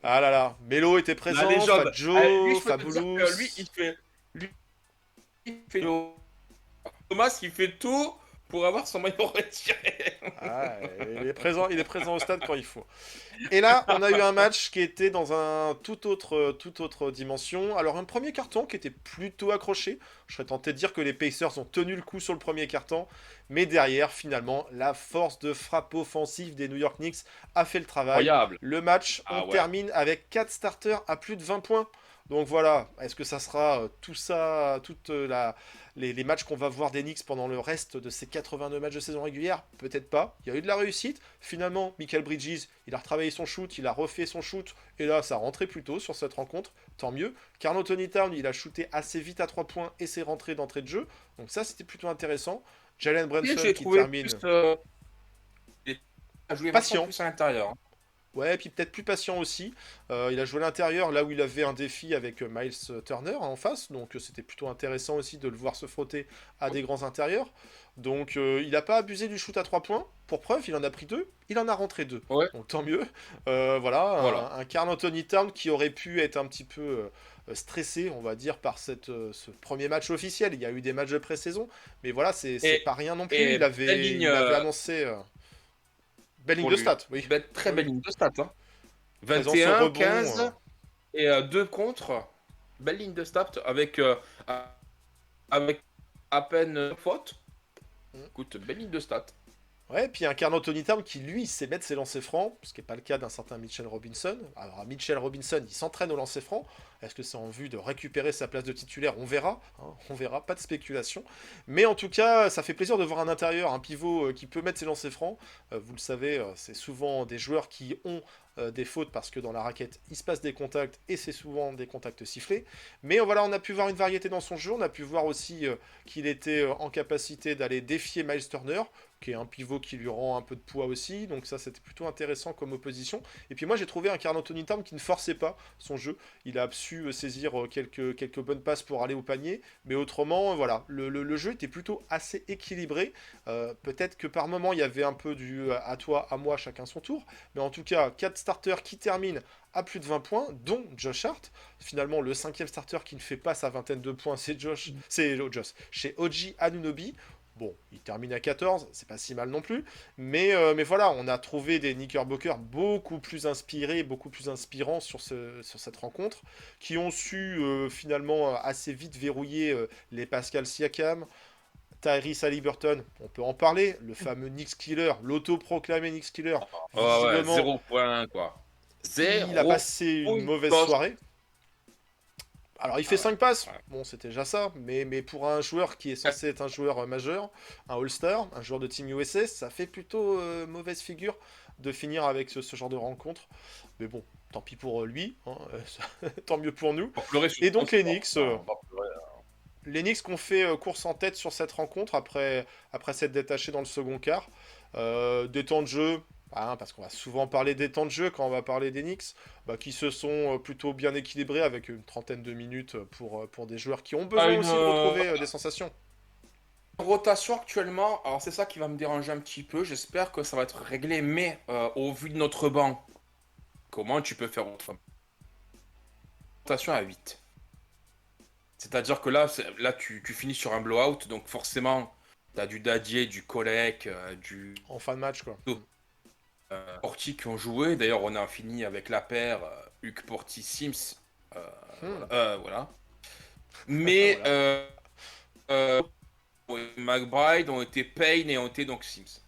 Ah là là. Mélo était La présent, légende. Fat Lui, Joe, je peux te dire Fabulous. que lui, il fait Thomas, il fait tout pour avoir son maillot retiré. Ah, il est présent au stade quand il faut. Et là, on a eu un match qui était dans un toute autre dimension. Alors, un premier carton qui était plutôt accroché. Je serais tenté de dire que les Pacers ont tenu le coup sur le premier carton. Mais derrière, finalement, la force de frappe offensive des New York Knicks a fait le travail. Incroyable. Le match, on Ah ouais. termine avec 4 starters à plus de 20 points. Donc voilà, est-ce que ça sera tout ça, les matchs qu'on va voir des Knicks pendant le reste de ces 82 matchs de saison régulière? Peut-être pas. Il y a eu de la réussite. Finalement, Michael Bridges, il a retravaillé son shoot, il a refait son shoot, et là, ça rentrait plutôt sur cette rencontre. Tant mieux. Karl Anthony Towns, il a shooté assez vite à 3 points et c'est rentré d'entrée de jeu. Donc ça, c'était plutôt intéressant. Jalen Et Brunson j'ai qui trouvé termine. plus. Il a joué Patient. vachement plus à l'intérieur. Ouais, et puis peut-être plus patient aussi. Il a joué à l'intérieur, là où il avait un défi avec Miles Turner en face, donc c'était plutôt intéressant aussi de le voir se frotter à des grands intérieurs. Donc il n'a pas abusé du shoot à 3 points. Pour preuve, il en a pris 2, il en a rentré 2. Ouais. Donc tant mieux. Voilà, Voilà. un Karl Anthony Towns qui aurait pu être un petit peu stressé, on va dire, par ce premier match officiel. Il y a eu des matchs de pré-saison, mais voilà, c'est Et- pas rien non plus. et Il avait, belle ligne, il avait annoncé... belle ligne pour de lui. stats, oui. Très belle ligne de stats. Hein. Présence au 21, rebond, 15 et 2 contre. Belle ligne de stats avec à peine faute. Mm. Écoute, belle ligne de stats. Ouais, puis un Karl Anthony Towns qui, lui, sait mettre ses lancers francs, ce qui n'est pas le cas d'un certain Mitchell Robinson. Alors, Mitchell Robinson, il s'entraîne au lancer franc. Est-ce que c'est en vue de récupérer sa place de titulaire? On verra. Hein, on verra, pas de spéculation. Mais en tout cas, ça fait plaisir de voir un intérieur, un pivot qui peut mettre ses lancers francs. Vous le savez, c'est souvent des joueurs qui ont des fautes parce que dans la raquette, il se passe des contacts et c'est souvent des contacts sifflés. Mais voilà, on a pu voir une variété dans son jeu. On a pu voir aussi qu'il était en capacité d'aller défier Miles Turner, qui est un pivot qui lui rend un peu de poids aussi, donc ça c'était plutôt intéressant comme opposition. Et puis moi j'ai trouvé un Karl Anthony Towns qui ne forçait pas son jeu, il a su saisir quelques bonnes passes pour aller au panier, mais autrement voilà, le jeu était plutôt assez équilibré. Peut-être que par moment il y avait un peu du à toi, à moi, chacun son tour, mais en tout cas 4 starters qui terminent à plus de 20 points, dont Josh Hart. Finalement, le 5e starter qui ne fait pas sa vingtaine de points, c'est chez OG Anunoby. Bon, il termine à 14, c'est pas si mal non plus. Mais voilà, on a trouvé des Knickerbockers beaucoup plus inspirés, beaucoup plus inspirants sur cette rencontre, qui ont su finalement assez vite verrouiller les Pascal Siakam, Tyrese Haliburton, on peut en parler, le fameux Knicks Killer, l'autoproclamé Knicks Killer. Oh, ouais, Visiblement, 0 point, quoi. il a passé une mauvaise soirée. Alors il fait 5 passes, ouais. bon c'était déjà ça, mais pour un joueur qui est censé être un joueur majeur, un All-Star, un joueur de Team USA, ça fait plutôt mauvaise figure de finir avec ce genre de rencontre. Mais bon, tant pis pour lui, hein, tant mieux pour nous. On va pleurer sur Et donc le les sport. Knicks, On va pleurer. les Knicks qui ont fait course en tête sur cette rencontre après s'être détachés dans le second quart. Des temps de jeu, hein, parce qu'on va souvent parler des temps de jeu quand on va parler des Knicks, qui se sont plutôt bien équilibrés avec une trentaine de minutes pour des joueurs qui ont besoin aussi de retrouver des sensations. Rotation actuellement, alors c'est ça qui va me déranger un petit peu. J'espère que ça va être réglé, mais au vu de notre banc, comment tu peux faire autrement? Rotation à 8. C'est-à-dire que là tu finis sur un blowout, donc forcément, tu as du Dadier, du Kolek, du En fin de match, quoi. Porti qui ont joué. D'ailleurs, on a fini avec la paire Hugues Porti Sims. Voilà. Mais McBride ont été Payne et ont été donc Sims.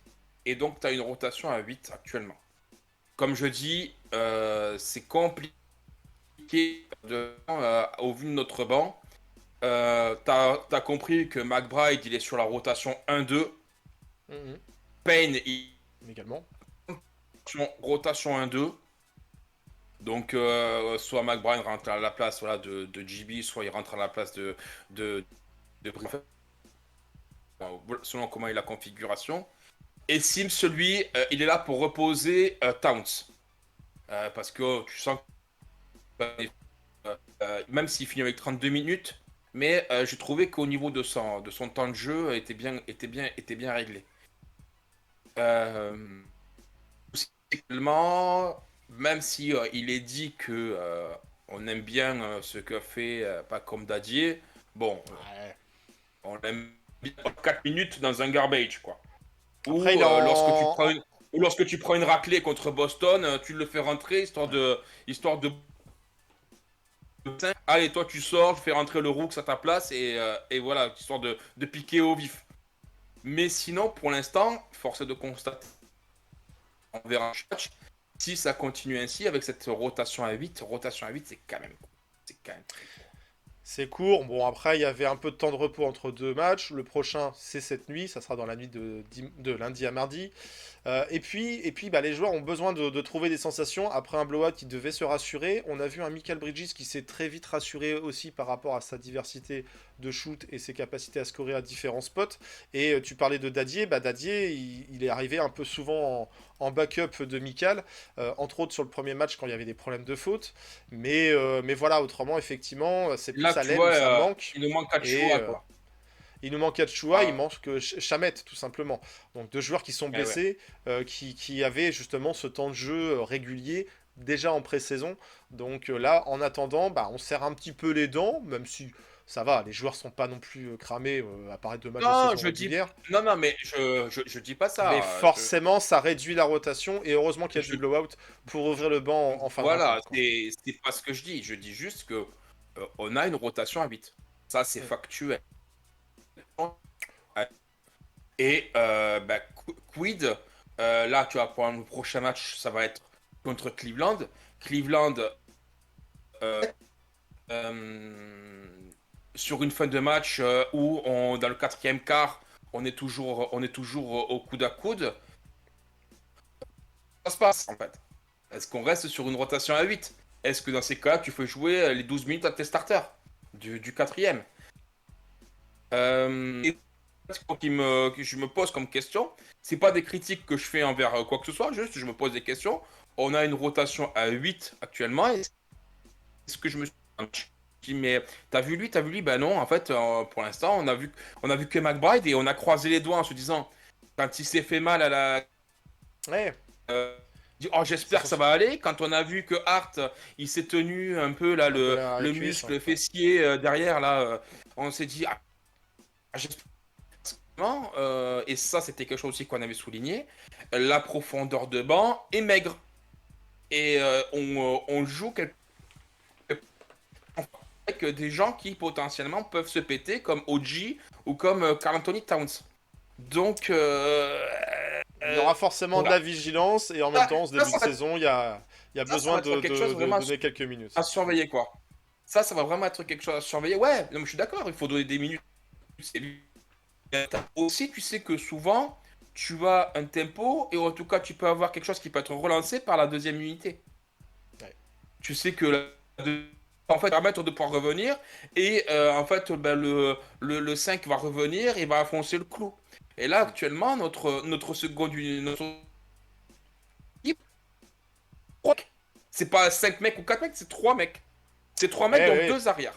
Et donc, tu as une rotation à 8 actuellement. Comme je dis, c'est compliqué au vu de notre banc. T'as compris que McBride, il est sur la rotation 1-2. Mhm. Payne, Également. rotation 1-2. Donc, soit McBride rentre à la place voilà, de GB, soit il rentre à la place de Griffin, selon comment est la configuration. Et Sims, lui, il est là pour reposer Towns. Parce que tu sens même s'il finit avec 32 minutes, mais j'ai trouvé qu'au niveau de son temps de jeu était bien réglé. Aussi, également, même si il est dit que on aime bien ce que fait pas comme Dadier, bon, Ouais. on l'aime bien 4 minutes dans un garbage, quoi. Ou Après, il est lorsque tu prends une raclée contre Boston, tu le fais rentrer histoire de allez, toi tu sors, je fais rentrer le Rooks à ta place et voilà, histoire de piquer au vif. Mais sinon, pour l'instant, force est de constater, on verra un match. Si ça continue ainsi avec cette rotation à 8 c'est quand même très court. C'est court. Bon, après, il y avait un peu de temps de repos entre deux matchs. Le prochain, c'est cette nuit. Ça sera dans la nuit de lundi à mardi. Et puis bah, les joueurs ont besoin de trouver des sensations. Après un blowout, ils devaient se rassurer. On a vu un Michael Bridges qui s'est très vite rassuré aussi par rapport à sa diversité de shoot et ses capacités à scorer à différents spots. Et tu parlais de Dadier. Bah, Dadier, il est arrivé un peu souvent en backup de Michael, entre autres sur le premier match quand il y avait des problèmes de faute. Mais voilà, autrement, effectivement, c'est plus Là, à tu l'aile où vois, ça manque. il nous manque 4 Et choix, quoi. il nous manque Achua, il Ah, manque Chamet, tout simplement. Donc deux joueurs qui sont eh ouais. blessés, qui avaient justement ce temps de jeu régulier déjà en pré-saison. Donc là, en attendant, bah, on serre un petit peu les dents, même si ça va, les joueurs sont pas non plus cramés à part deux matchs de Non, saison régulière. non, mais je dis pas Mais ça. forcément, ça réduit la rotation, et heureusement qu'il y a Je, du blowout pour ouvrir le banc en fin de voilà, rencontre, quoi. c'est pas ce que je dis. Je dis juste que on a une rotation à 8. Ça, c'est Mm. factuel. Et bah, Quid, là, tu vas prendre le prochain match, ça va être contre Cleveland. Cleveland, euh, euh, sur une fin de match où dans le quatrième quart, on est toujours au coude à coude. Ça se passe en fait. Est-ce qu'on reste sur une rotation à 8? Est-ce que dans ces cas-là, tu fais jouer les 12 minutes à tes starters du quatrième? Et que je me pose comme question, c'est pas des critiques que je fais envers quoi que ce soit, juste je me pose des questions. On a une rotation à 8 actuellement, et est-ce que je me suis dit, mais t'as vu lui? Ben non, en fait, pour l'instant, on a vu que McBride et on a croisé les doigts en se disant, quand il s'est fait mal à la Ouais, dit, oh, c'est j'espère que son- ça va aller. Quand on a vu que Hart, il s'est tenu un peu là, un peu la le cuisse, ouais. muscle fessier derrière, là, on s'est dit, ah, j'espère. Et ça, c'était quelque chose aussi qu'on avait souligné. La profondeur de banc est maigre. Et on joue avec des gens qui potentiellement peuvent se péter, comme OG ou comme Karl Anthony Towns. Donc, Il y aura forcément de voilà. la vigilance, et en même temps, en ce début de Ça va, saison, il y a ça besoin va être quelque chose de vraiment donner quelques minutes. à surveiller, quoi. Ça va vraiment être quelque chose à surveiller. Ouais, non, mais je suis d'accord, il faut donner des minutes. C'est aussi, tu sais que souvent, tu as un tempo et en tout cas, tu peux avoir quelque chose qui peut être relancé par la deuxième unité. Ouais. Tu sais que en fait, permettre de pouvoir revenir et en fait, ben, le 5 va revenir et va enfoncer le clou. Et là, actuellement, notre seconde notre équipe, c'est pas 5 mecs ou 4 mecs, c'est 3 mecs. C'est 3 mecs Eh dont oui. 2 arrières.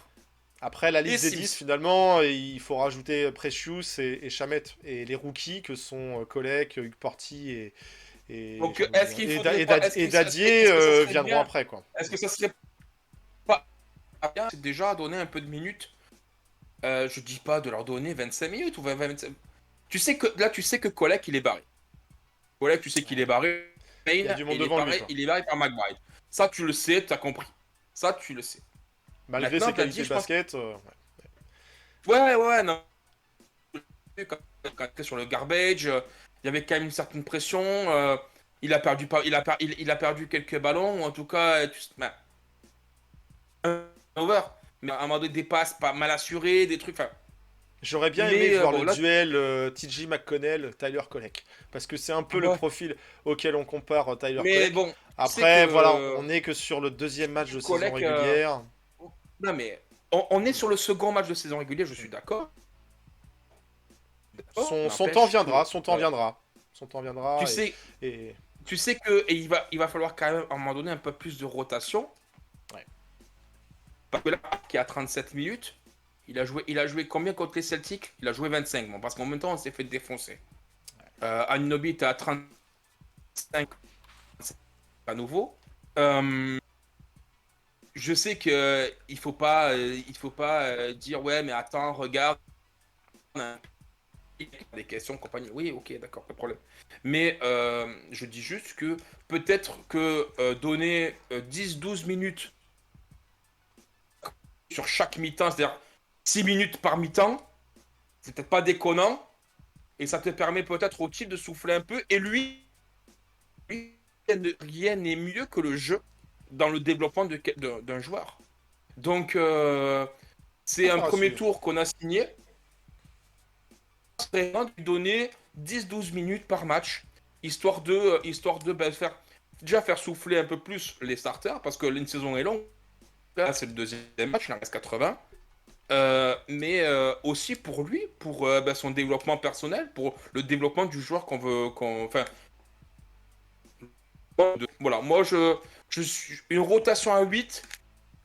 Après la Et liste des 10, Sims. finalement, il faut rajouter Precious et Chamet. Et les rookies que sont Kolek, Hugues Porty Donc, j'ai envie de est-ce dire- qu'il faudrait pas, Et Dadier est-ce que ça serait viendront bien, après, quoi. est-ce que ça serait pas bien c'est déjà donner un peu de minutes. Je dis pas de leur donner 25 minutes ou 25. Tu sais que là, tu sais que Kolek il est barré. Kolek, tu sais qu'il est barré. Il y a Payne, du monde devant lui, quoi. il est barré par McBride. Ça, tu le sais, tu as compris. Ça, tu le sais. Malgré Maintenant, ses t'as qualités dit, de je pense. basket, Ouais, non. Quand t'es sur le garbage, il y avait quand même une certaine pression. Il a perdu pas, il a perdu quelques ballons, ou en tout cas, un over. Mais à un moment donné, des passes pas mal assurées, des trucs. Enfin, j'aurais bien aimé mais voir bon, le là, duel TJ McConnell, Tyler Kolek. Parce que c'est un peu le ouais. profil auquel on compare Tyler Mais Kolek. bon, tu sais Après, voilà, que on est que sur le deuxième match de saison Kolek, régulière. non mais on est sur le second match de saison régulière, je suis d'accord. D'accord, Son temps n'empêche viendra, que, son temps viendra. Son temps tu viendra, sais, et tu sais que et il va falloir quand même à un moment donné un peu plus de rotation. ouais. Parce que là, qui a 37 minutes, il a joué combien contre les Celtics? Il a joué 25, bon, parce qu'en même temps, on s'est fait défoncer. Anunoby était à 35 à nouveau. Je sais que il faut pas dire ouais, mais attends, regarde, on a des questions, compagnie. Oui, ok, d'accord, pas de problème. Mais je dis juste que peut-être que donner 10-12 minutes sur chaque mi-temps, c'est-à-dire 6 minutes par mi-temps, c'est peut-être pas déconnant. Et ça te permet peut-être au type de souffler un peu. Et lui, rien n'est mieux que le jeu dans le développement d'un joueur. Donc, c'est un premier tour qu'on a signé. C'est vraiment de lui donner 10-12 minutes par match, histoire de faire souffler un peu plus les starters, parce que une saison est longue. Là, c'est le deuxième match, il en reste 80. Mais aussi pour lui, pour son développement personnel, pour le développement du joueur voilà, moi je suis une rotation à 8.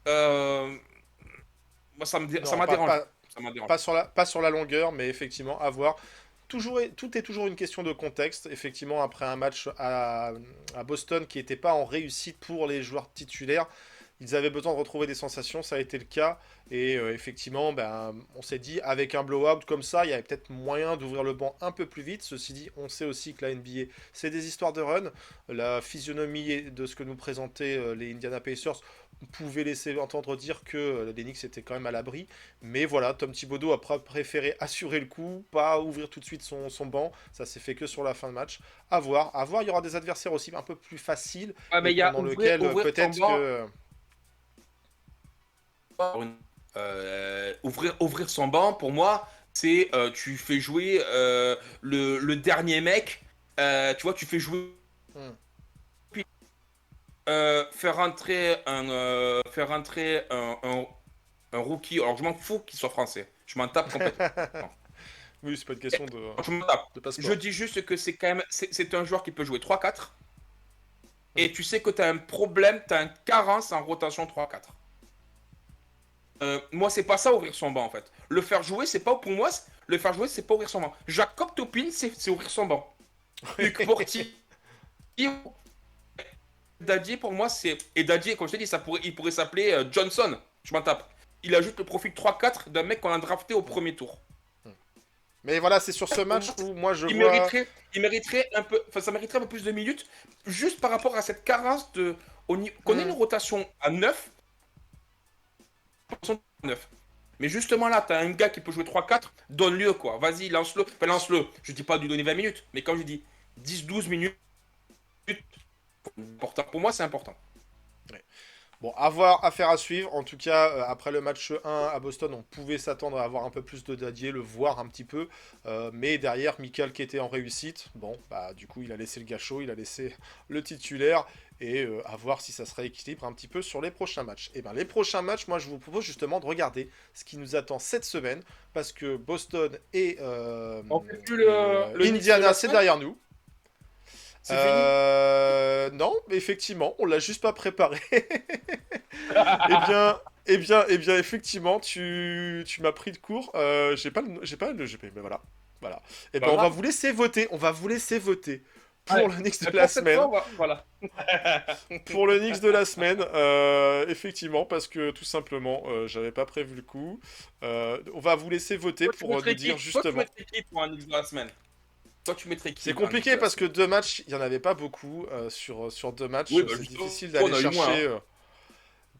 Moi ça m'a dérangé. Ça m'a dérangé. Pas sur la longueur, mais effectivement, à voir. Tout est toujours une question de contexte. Effectivement, après un match à Boston qui n'était pas en réussite pour les joueurs titulaires, ils avaient besoin de retrouver des sensations, ça a été le cas. Et effectivement, on s'est dit, avec un blowout comme ça, il y avait peut-être moyen d'ouvrir le banc un peu plus vite. Ceci dit, on sait aussi que la NBA, c'est des histoires de run. La physionomie de ce que nous présentaient les Indiana Pacers pouvait laisser entendre dire que les Knicks étaient quand même à l'abri. Mais voilà, Tom Thibodeau a préféré assurer le coup, pas ouvrir tout de suite son banc. Ça s'est fait que sur la fin de match. À voir, il y aura des adversaires aussi un peu plus faciles. Ah, mais il y a pendant lequel peut-être que... ouvrir son banc, pour moi, c'est tu fais jouer le dernier mec, tu vois, tu fais jouer. Puis, faire entrer un rookie. Alors, je m'en fous qu'il soit français. Je m'en tape complètement. Oui, c'est pas une question de, Je m'en tape. de passeport. Je dis juste que c'est quand même. C'est un joueur qui peut jouer 3-4. Et tu sais que tu as un problème, tu as une carence en rotation 3-4. Moi, c'est pas ça ouvrir son banc en fait. Le faire jouer, c'est pas pour moi. Le faire jouer, c'est pas ouvrir son banc. Jacob Toppin, c'est ouvrir son banc. Luc Porti, Dadier pour moi, c'est. Et Dadier, comme je t'ai dit, il pourrait s'appeler Johnson. Je m'en tape. Il a juste le profil 3-4 d'un mec qu'on a drafté au premier tour. Mais voilà, c'est sur ce match où moi je il vois... mériterait un peu. Enfin, ça mériterait un peu plus de minutes. Juste par rapport à cette carence de. Qu'on ait une rotation à 9. Mais justement là, t'as un gars qui peut jouer 3-4, donne-le quoi. Vas-y, lance-le. Enfin, lance-le. Je dis pas de lui donner 20 minutes, mais comme je dis, 10-12 minutes. Pour moi, c'est important. Ouais. Bon, affaire à suivre. En tout cas, après le match 1 à Boston, on pouvait s'attendre à avoir un peu plus de Dadier, le voir un petit peu. Mais derrière, Mikal qui était en réussite, bon, du coup, il a laissé le gâchot, il a laissé le titulaire. Et à voir si ça se rééquilibre un petit peu sur les prochains matchs. Et bien, les prochains matchs, moi, je vous propose justement de regarder ce qui nous attend cette semaine. Parce que Boston et on fait plus le Indiana, c'est derrière nous. C'est fini. Non, effectivement, on l'a juste pas préparé. Eh bien, effectivement, tu m'as pris de court. J'ai pas le GP, mais voilà. Et ben, on va vous laisser voter. Pour le Knicks de la semaine. Voilà. Pour le Knicks de la semaine, effectivement, parce que tout simplement, j'avais pas prévu le coup. On va vous laisser voter pour nous dire justement. Toi, tu mettrais qui pour un Knicks de la semaine? Toi, tu mettrais qui? C'est compliqué parce que 2 matchs, il y en avait pas beaucoup sur 2 matchs. Oui, c'est difficile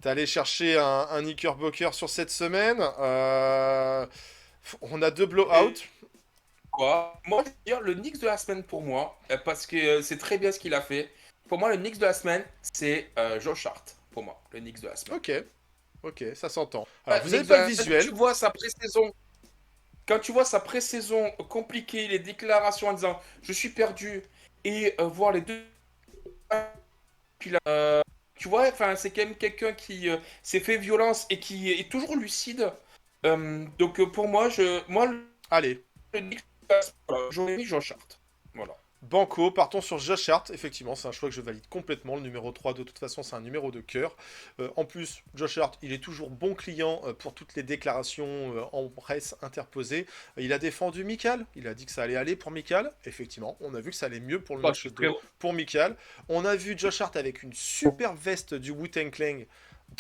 d'aller chercher un Knickerbocker sur cette semaine. On a 2 blowouts. Quoi? Moi, je veux dire le Knicks de la semaine pour moi, parce que c'est très bien ce qu'il a fait. Pour moi, le Knicks de la semaine, c'est Josh Hart. Pour moi, le Knicks de la semaine. Ok, ça s'entend. Alors, vous n'avez Knicks pas le visuel. Quand tu vois sa pré-saison compliquée, les déclarations en disant je suis perdu, et voir les deux. Tu vois, enfin, c'est quand même quelqu'un qui s'est fait violence et qui est toujours lucide. Donc pour moi, Allez. le Knicks, voilà, j'aurais mis Josh Hart. Voilà. Banco, partons sur Josh Hart. Effectivement, c'est un choix que je valide complètement. Le numéro 3, de toute façon, c'est un numéro de cœur. En plus, Josh Hart, il est toujours bon client pour toutes les déclarations en presse interposées. Il a défendu Mikal. Il a dit que ça allait aller pour Mikal. Effectivement, on a vu que ça allait mieux pour le Bah, match c'est 2 pour Mikal. On a vu Josh Hart avec une super veste du Wu-Tang Clan.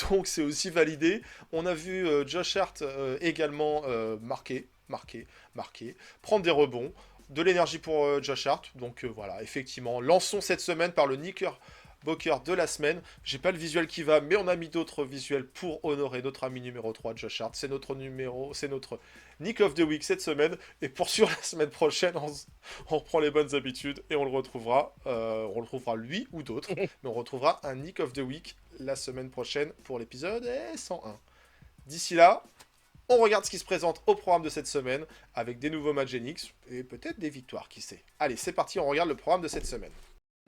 Donc c'est aussi validé. On a vu Josh Hart également marquer, prendre des rebonds, de l'énergie pour Josh Hart. Donc voilà, effectivement, lançons cette semaine par le Knickerbocker de la semaine. J'ai pas le visuel qui va, mais on a mis d'autres visuels pour honorer notre ami numéro 3, Josh Hart. C'est notre Nick of the Week cette semaine. Et pour sûr, la semaine prochaine, on reprend les bonnes habitudes et on le retrouvera. On le retrouvera lui ou d'autres, mais on retrouvera un Nick of the Week la semaine prochaine pour l'épisode 101. D'ici là, on regarde ce qui se présente au programme de cette semaine avec des nouveaux matchs NX et peut-être des victoires, qui sait. Allez, c'est parti, on regarde le programme de cette semaine.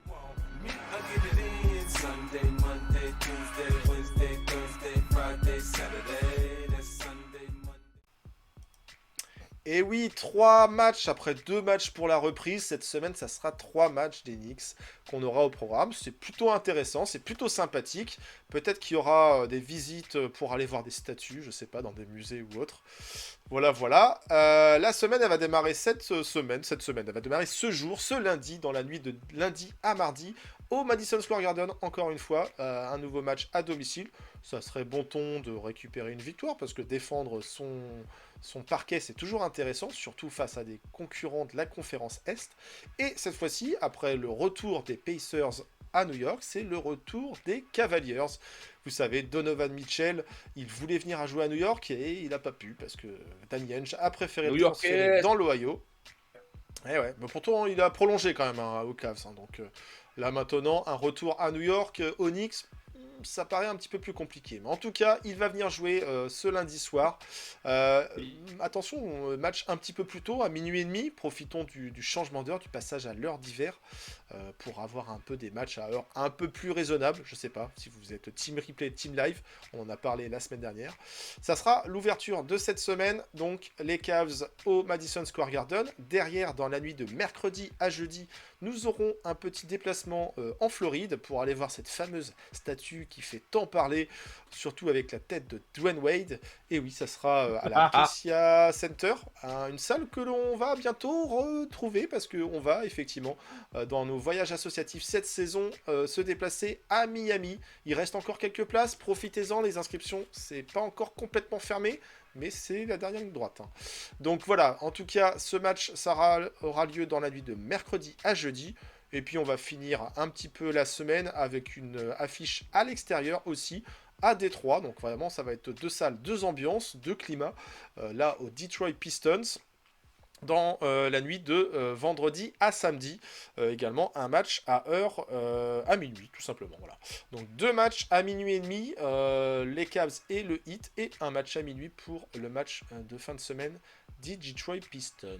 Me, I get it in Sunday, Monday, Tuesday, Wednesday, Thursday, Friday, Saturday. That's Sunday, Monday. Et oui, 3 matchs après 2 matchs pour la reprise. Cette semaine, ça sera 3 matchs d'Enix qu'on aura au programme. C'est plutôt intéressant, c'est plutôt sympathique. Peut-être qu'il y aura des visites pour aller voir des statues, je sais pas, dans des musées ou autres. Voilà. La semaine, elle va démarrer cette semaine. Elle va démarrer ce jour, ce lundi, dans la nuit de lundi à mardi, au Madison Square Garden, encore une fois. Un nouveau match à domicile. Ça serait bon ton de récupérer une victoire, parce que défendre son parquet, c'est toujours intéressant, surtout face à des concurrents de la conférence Est. Et cette fois-ci, après le retour des Pacers à New York, c'est le retour des Cavaliers. Vous savez, Donovan Mitchell, il voulait venir à jouer à New York et il n'a pas pu parce que Danny Ainge a préféré le transférer dans l'Ohio. Eh ouais, mais pourtant il a prolongé quand même aux Cavs. Donc là maintenant, un retour à New York, Onyx, ça paraît un petit peu plus compliqué. Mais en tout cas, il va venir jouer ce lundi soir. Attention, match un petit peu plus tôt, à minuit et demi. Profitons du changement d'heure, du passage à l'heure d'hiver, pour avoir un peu des matchs à heure un peu plus raisonnable. Je sais pas si vous êtes Team Replay, Team Live. On en a parlé la semaine dernière. Ça sera l'ouverture de cette semaine. Donc, les Cavs au Madison Square Garden. Derrière, dans la nuit de mercredi à jeudi, nous aurons un petit déplacement en Floride pour aller voir cette fameuse statue qui fait tant parler, surtout avec la tête de Dwayne Wade. Et oui, ça sera à la Acacia Center, une salle que l'on va bientôt retrouver parce qu'on va effectivement, dans nos voyages associatifs cette saison, se déplacer à Miami. Il reste encore quelques places, profitez-en, les inscriptions, c'est pas encore complètement fermé, mais c'est la dernière ligne droite. Donc voilà, en tout cas, ce match aura lieu dans la nuit de mercredi à jeudi. Et puis on va finir un petit peu la semaine avec une affiche à l'extérieur aussi, à Détroit. Donc vraiment, ça va être 2 salles, 2 ambiances, 2 climats. Là, au Detroit Pistons, dans la nuit de vendredi à samedi. Également un match à heure à minuit, tout simplement. Voilà. Donc 2 matchs à minuit et demi, les Cavs et le Heat, et un match à minuit pour le match de fin de semaine des Detroit Pistons.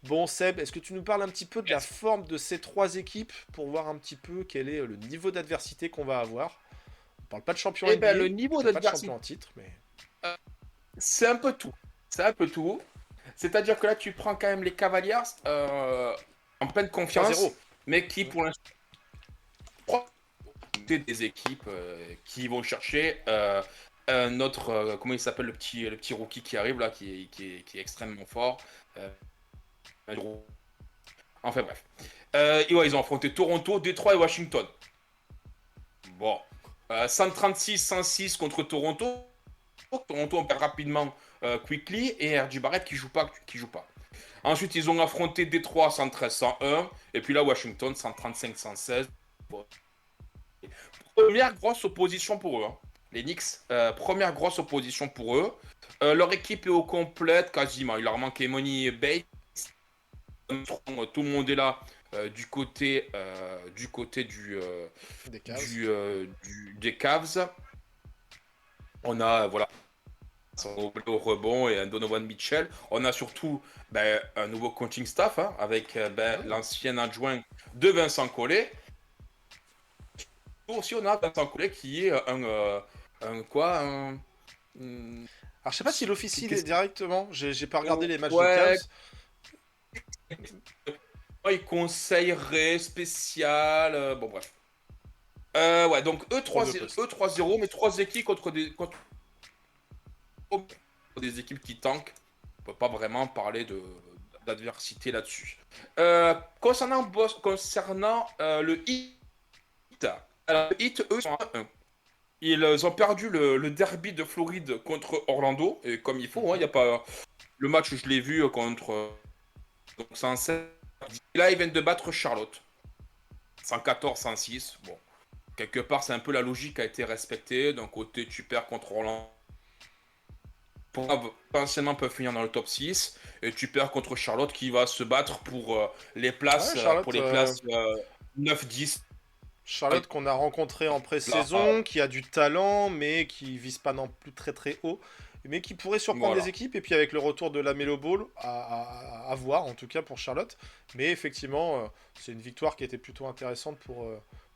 Bon Seb, est-ce que tu nous parles un petit peu de la forme de ces 3 équipes pour voir un petit peu quel est le niveau d'adversité qu'on va avoir? On parle pas de champion NBA, ben, le niveau pas de d'adversité, champion en titre, mais... c'est un peu tout. C'est-à-dire que là, tu prends quand même les Cavaliers en pleine confiance, 3-0. mais qui pour l'instant des équipes qui vont chercher un autre, comment il s'appelle, le petit rookie qui arrive là, qui est extrêmement fort. Enfin bref. Et ouais, ils ont affronté Toronto, Détroit et Washington. Bon. 136-106 contre Toronto. Toronto on perd rapidement Quickly et RJ Barrett qui joue pas. Ensuite, ils ont affronté Détroit 113-101 et puis là Washington 135-116. Bon. Première grosse opposition pour eux. Hein. Les Knicks, première grosse opposition pour eux. Leur équipe est au complète quasiment. Il leur manque Emoni Bates. Tout le monde est là du côté des Cavs. On a voilà au rebond et un Donovan Mitchell. On a surtout un nouveau coaching staff hein, avec l'ancien adjoint de Vincent Collet. Aussi on a Vincent Collet qui est Alors je sais pas s'il officie directement, j'ai pas regardé les matchs de Cavs. il conseillerait spécial. Bon, bref. Ouais, donc E3-0, mais 3 équipes contre des équipes qui tankent. On peut pas vraiment parler d'adversité là-dessus. Concernant le Heat, alors, le Heat, eux, sont à 1. Ils ont perdu le derby de Floride contre Orlando, et comme il faut, il y a pas. Le match, je l'ai vu contre. Donc, 107. Là, ils viennent de battre Charlotte. 114-106. Bon. Quelque part, c'est un peu la logique qui a été respectée. D'un côté, tu perds contre Orlando. Potentiellement peuvent finir dans le top 6. Et tu perds contre Charlotte qui va se battre pour les places, Ouais, Charlotte, 9-10. Charlotte qu'on a rencontré en Là, pré-saison, qui a du talent, mais qui vise pas non plus très très haut, mais qui pourrait surprendre voilà. les équipes. Et puis avec le retour de la Melo Ball, à voir en tout cas pour Charlotte. Mais effectivement, c'est une victoire qui était plutôt intéressante pour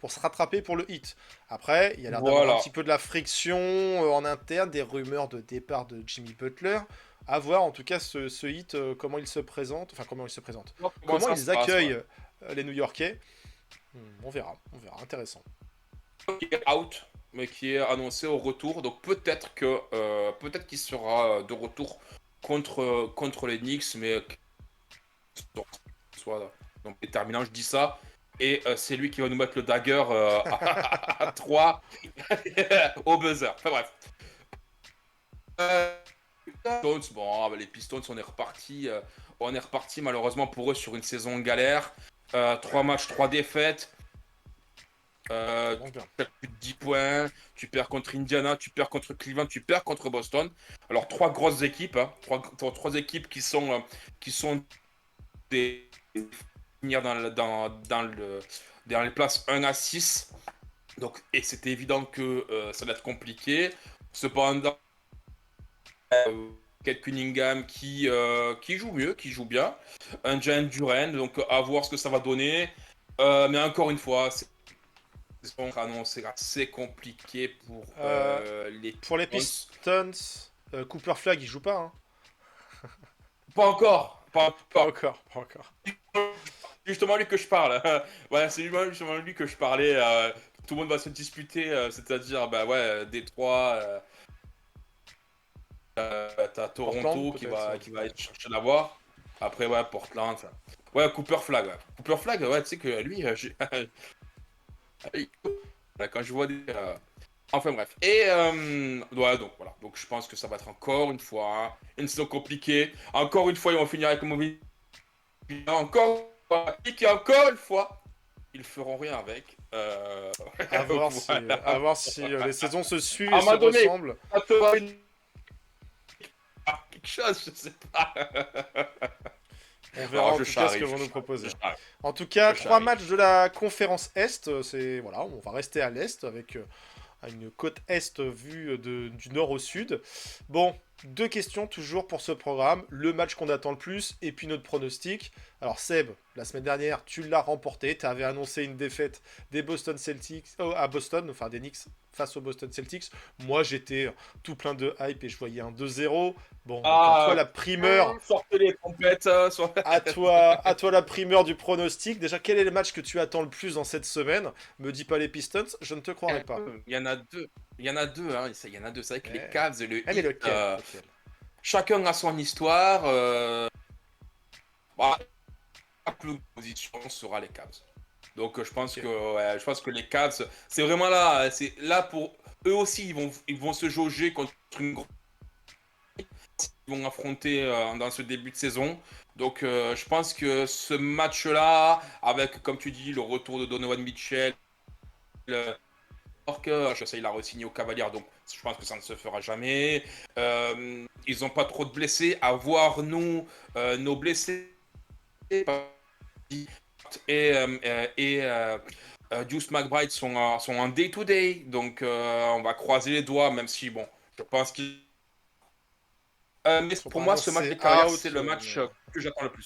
se rattraper pour le Heat. Après, il y a l'air d'avoir un Voilà. petit peu de la friction en interne, des rumeurs de départ de Jimmy Butler. À voir en tout cas ce Heat, comment il se présente, enfin comment il se présente, Comment comment ça ils se passe, accueillent ouais. les New-Yorkais. On verra, intéressant. Qui est out, mais qui est annoncé au retour. Donc peut-être qu'il sera de retour contre les Knicks, mais donc déterminant, je dis ça. Et c'est lui qui va nous mettre le dagger à 3 au buzzer. Enfin bref. Pistons, bon, les Pistons, on est reparti malheureusement pour eux sur une saison galère. 3 matchs, 3 défaites. Bon, bien. Tu perds plus de 10 points, tu perds contre Indiana, tu perds contre Cleveland, tu perds contre Boston. Alors 3 grosses équipes, hein, 3 équipes qui sont des finir dans les places 1 à 6. Donc, et c'était évident que ça va être compliqué. Cependant, Kate Cunningham qui joue mieux, qui joue bien. Un Giant Duran, donc à voir ce que ça va donner. Mais encore une fois, c'est assez compliqué les Pour les Pistons. Pistons, Cooper Flag il joue pas, hein. Pas encore, pas Pas encore. encore, pas encore. C'est justement lui que je parle. Ouais, c'est justement lui que je parlais. Tout le monde va se disputer, c'est-à-dire, bah ouais, Détroit, t'as Portland, Toronto qui peut-être. va aller chercher l'avoir. Après, ouais, Portland. Ça. Ouais, Cooper Flag. Ouais. Cooper Flag, ouais, tu sais que lui, quand je vois des. Enfin bref. Et ouais, donc voilà. Donc je pense que ça va être encore une fois une saison compliquée. Encore une fois, ils vont finir avec le mauvais. Encore et encore une fois, ils feront rien avec. À voir Voilà. à voir si les saisons se suivent À et un se moment donné, ressemblent. ça fera quelque chose, je sais pas. On verra Non, en je tout cas ce charrie, que je vont nous charrie, proposer. je charrie, En tout cas, je 3 charrie. matchs de la conférence Est. C'est voilà, on va rester à l'Est avec une côte Est vue du nord au sud. Bon, 2 questions toujours pour ce programme. Le match qu'on attend le plus et puis notre pronostic. Alors Seb, la semaine dernière, tu l'as remporté. Tu avais annoncé une défaite des Boston Celtics à Boston, enfin des Knicks face aux Boston Celtics. Moi, j'étais tout plein de hype et je voyais un 2-0. Bon, donc à toi la primeur. Sortez les trompettes. À toi la primeur du pronostic. Déjà, quel est le match que tu attends le plus dans cette semaine? Me dis pas les Pistons, je ne te croirai pas. Il y en a deux. Il y en a deux, hein. Il y en a deux. C'est vrai que les Eh, Cavs et le mais Heat, lequel, lequel? chacun a son histoire. Bah, la plus position sera les Cavs. Donc Ok. je pense que les Cavs, c'est vraiment là, c'est là pour eux aussi, ils vont se jauger contre une grosse qu'ils vont affronter dans ce début de saison. Donc je pense que ce match-là, avec comme tu dis le retour de Donovan Mitchell, alors que je sais, il a re-signé au Cavaliers, donc je pense que ça ne se fera jamais. Ils n'ont pas trop de blessés. À voir nous, nos blessés et Deuce McBride sont en day-to-day. Donc on va croiser les doigts, même si, bon, je pense qu'il. Mais Ils sont pour pas moi, ce match annoncés des Cavaliers, out, c'est le mais match que j'attends le plus.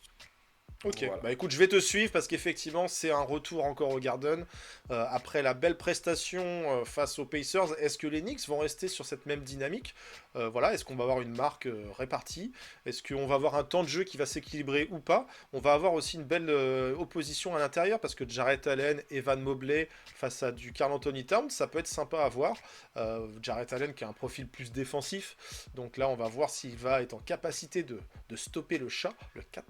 Ok, Voilà. bah écoute, je vais te suivre parce qu'effectivement, c'est un retour encore au Garden. Après la belle prestation face aux Pacers, est-ce que les Knicks vont rester sur cette même dynamique? Voilà, est-ce qu'on va avoir une marque répartie? Est-ce qu'on va avoir un temps de jeu qui va s'équilibrer ou pas? On va avoir aussi une belle opposition à l'intérieur parce que Jarrett Allen, Evan Mobley face à du Karl Anthony Towns, ça peut être sympa à voir. Jarrett Allen qui a un profil plus défensif, donc là on va voir s'il va être en capacité de stopper le chat, le cat.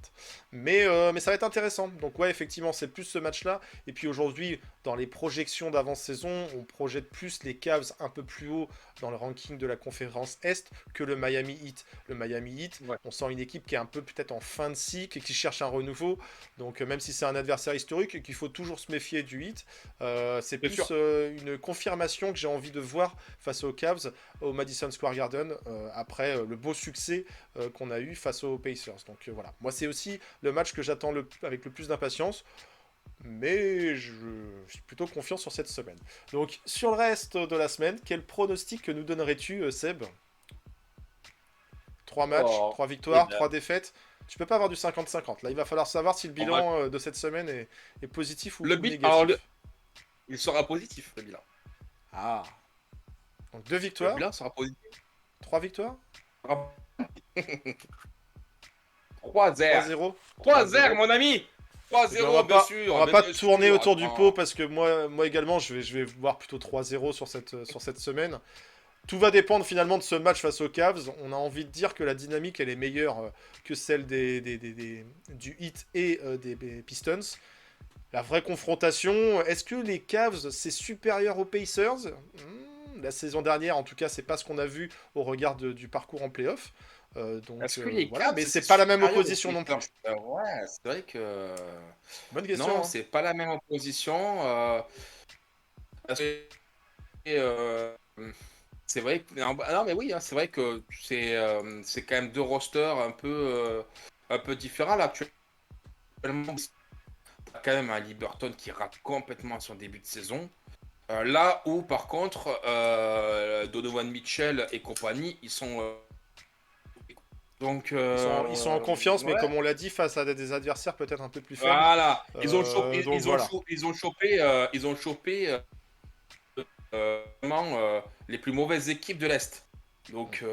Mais ça va être intéressant. Donc ouais, effectivement, c'est plus ce match-là. Et puis aujourd'hui, dans les projections d'avant-saison, on projette plus les Cavs un peu plus haut dans le ranking de la conférence Est que le Miami Heat. Le Miami Heat, Ouais. on sent une équipe qui est un peu peut-être en fin de cycle et qui cherche un renouveau. Donc même si c'est un adversaire historique et qu'il faut toujours se méfier du Heat, c'est Bien plus sûr. une confirmation que j'ai envie de voir face aux Cavs au Madison Square Garden après le beau succès qu'on a eu face aux Pacers. Donc voilà, moi c'est aussi le match que j'attends avec le plus d'impatience, mais je suis plutôt confiant sur cette semaine. Donc sur le reste de la semaine, quel pronostic que nous donnerais-tu, Seb? 3 matchs, Oh, 3 eh victoires, ben, 3 défaites. Tu peux pas avoir du 50-50. Là, il va falloir savoir si le on va- bilan de cette semaine est positif Le ou bilan, alors, négatif. il sera positif, le bilan. Ah. Donc 2 Le victoires, bilan sera positif. 3 victoires, 3-0. 3-0. 3-0, mon ami. Eh bien, 3-0, bien sûr. on va pas bien tourner sûr, autour du attends. pot parce que moi également, je vais voir plutôt 3-0 sur cette semaine. Tout va dépendre finalement de ce match face aux Cavs. On a envie de dire que la dynamique, elle est meilleure que celle du Heat et des Pistons. La vraie confrontation, est-ce que les Cavs, c'est supérieur aux Pacers? La saison dernière, en tout cas, c'est pas ce qu'on a vu au regard du parcours en playoff. Est-ce que les Voilà, Cavs, mais c'est c'est pas la même supérieur aux opposition non plus. Pistons? Ouais, c'est vrai que... Bonne question, Non, hein. c'est pas la même opposition. Parce que, euh, c'est vrai que... Non, mais oui, hein, c'est vrai que c'est quand même deux rosters un peu différents. Là, actuellement, t'as quand même un Liberton qui rate complètement son début de saison. Là où, par contre, Donovan Mitchell et compagnie, ils sont... donc, Ils sont en confiance, mais ouais, comme on l'a dit, face à des adversaires peut-être un peu plus faibles. voilà. Donc voilà. Ils ont chopé vraiment les plus mauvaises équipes de l'Est. Donc,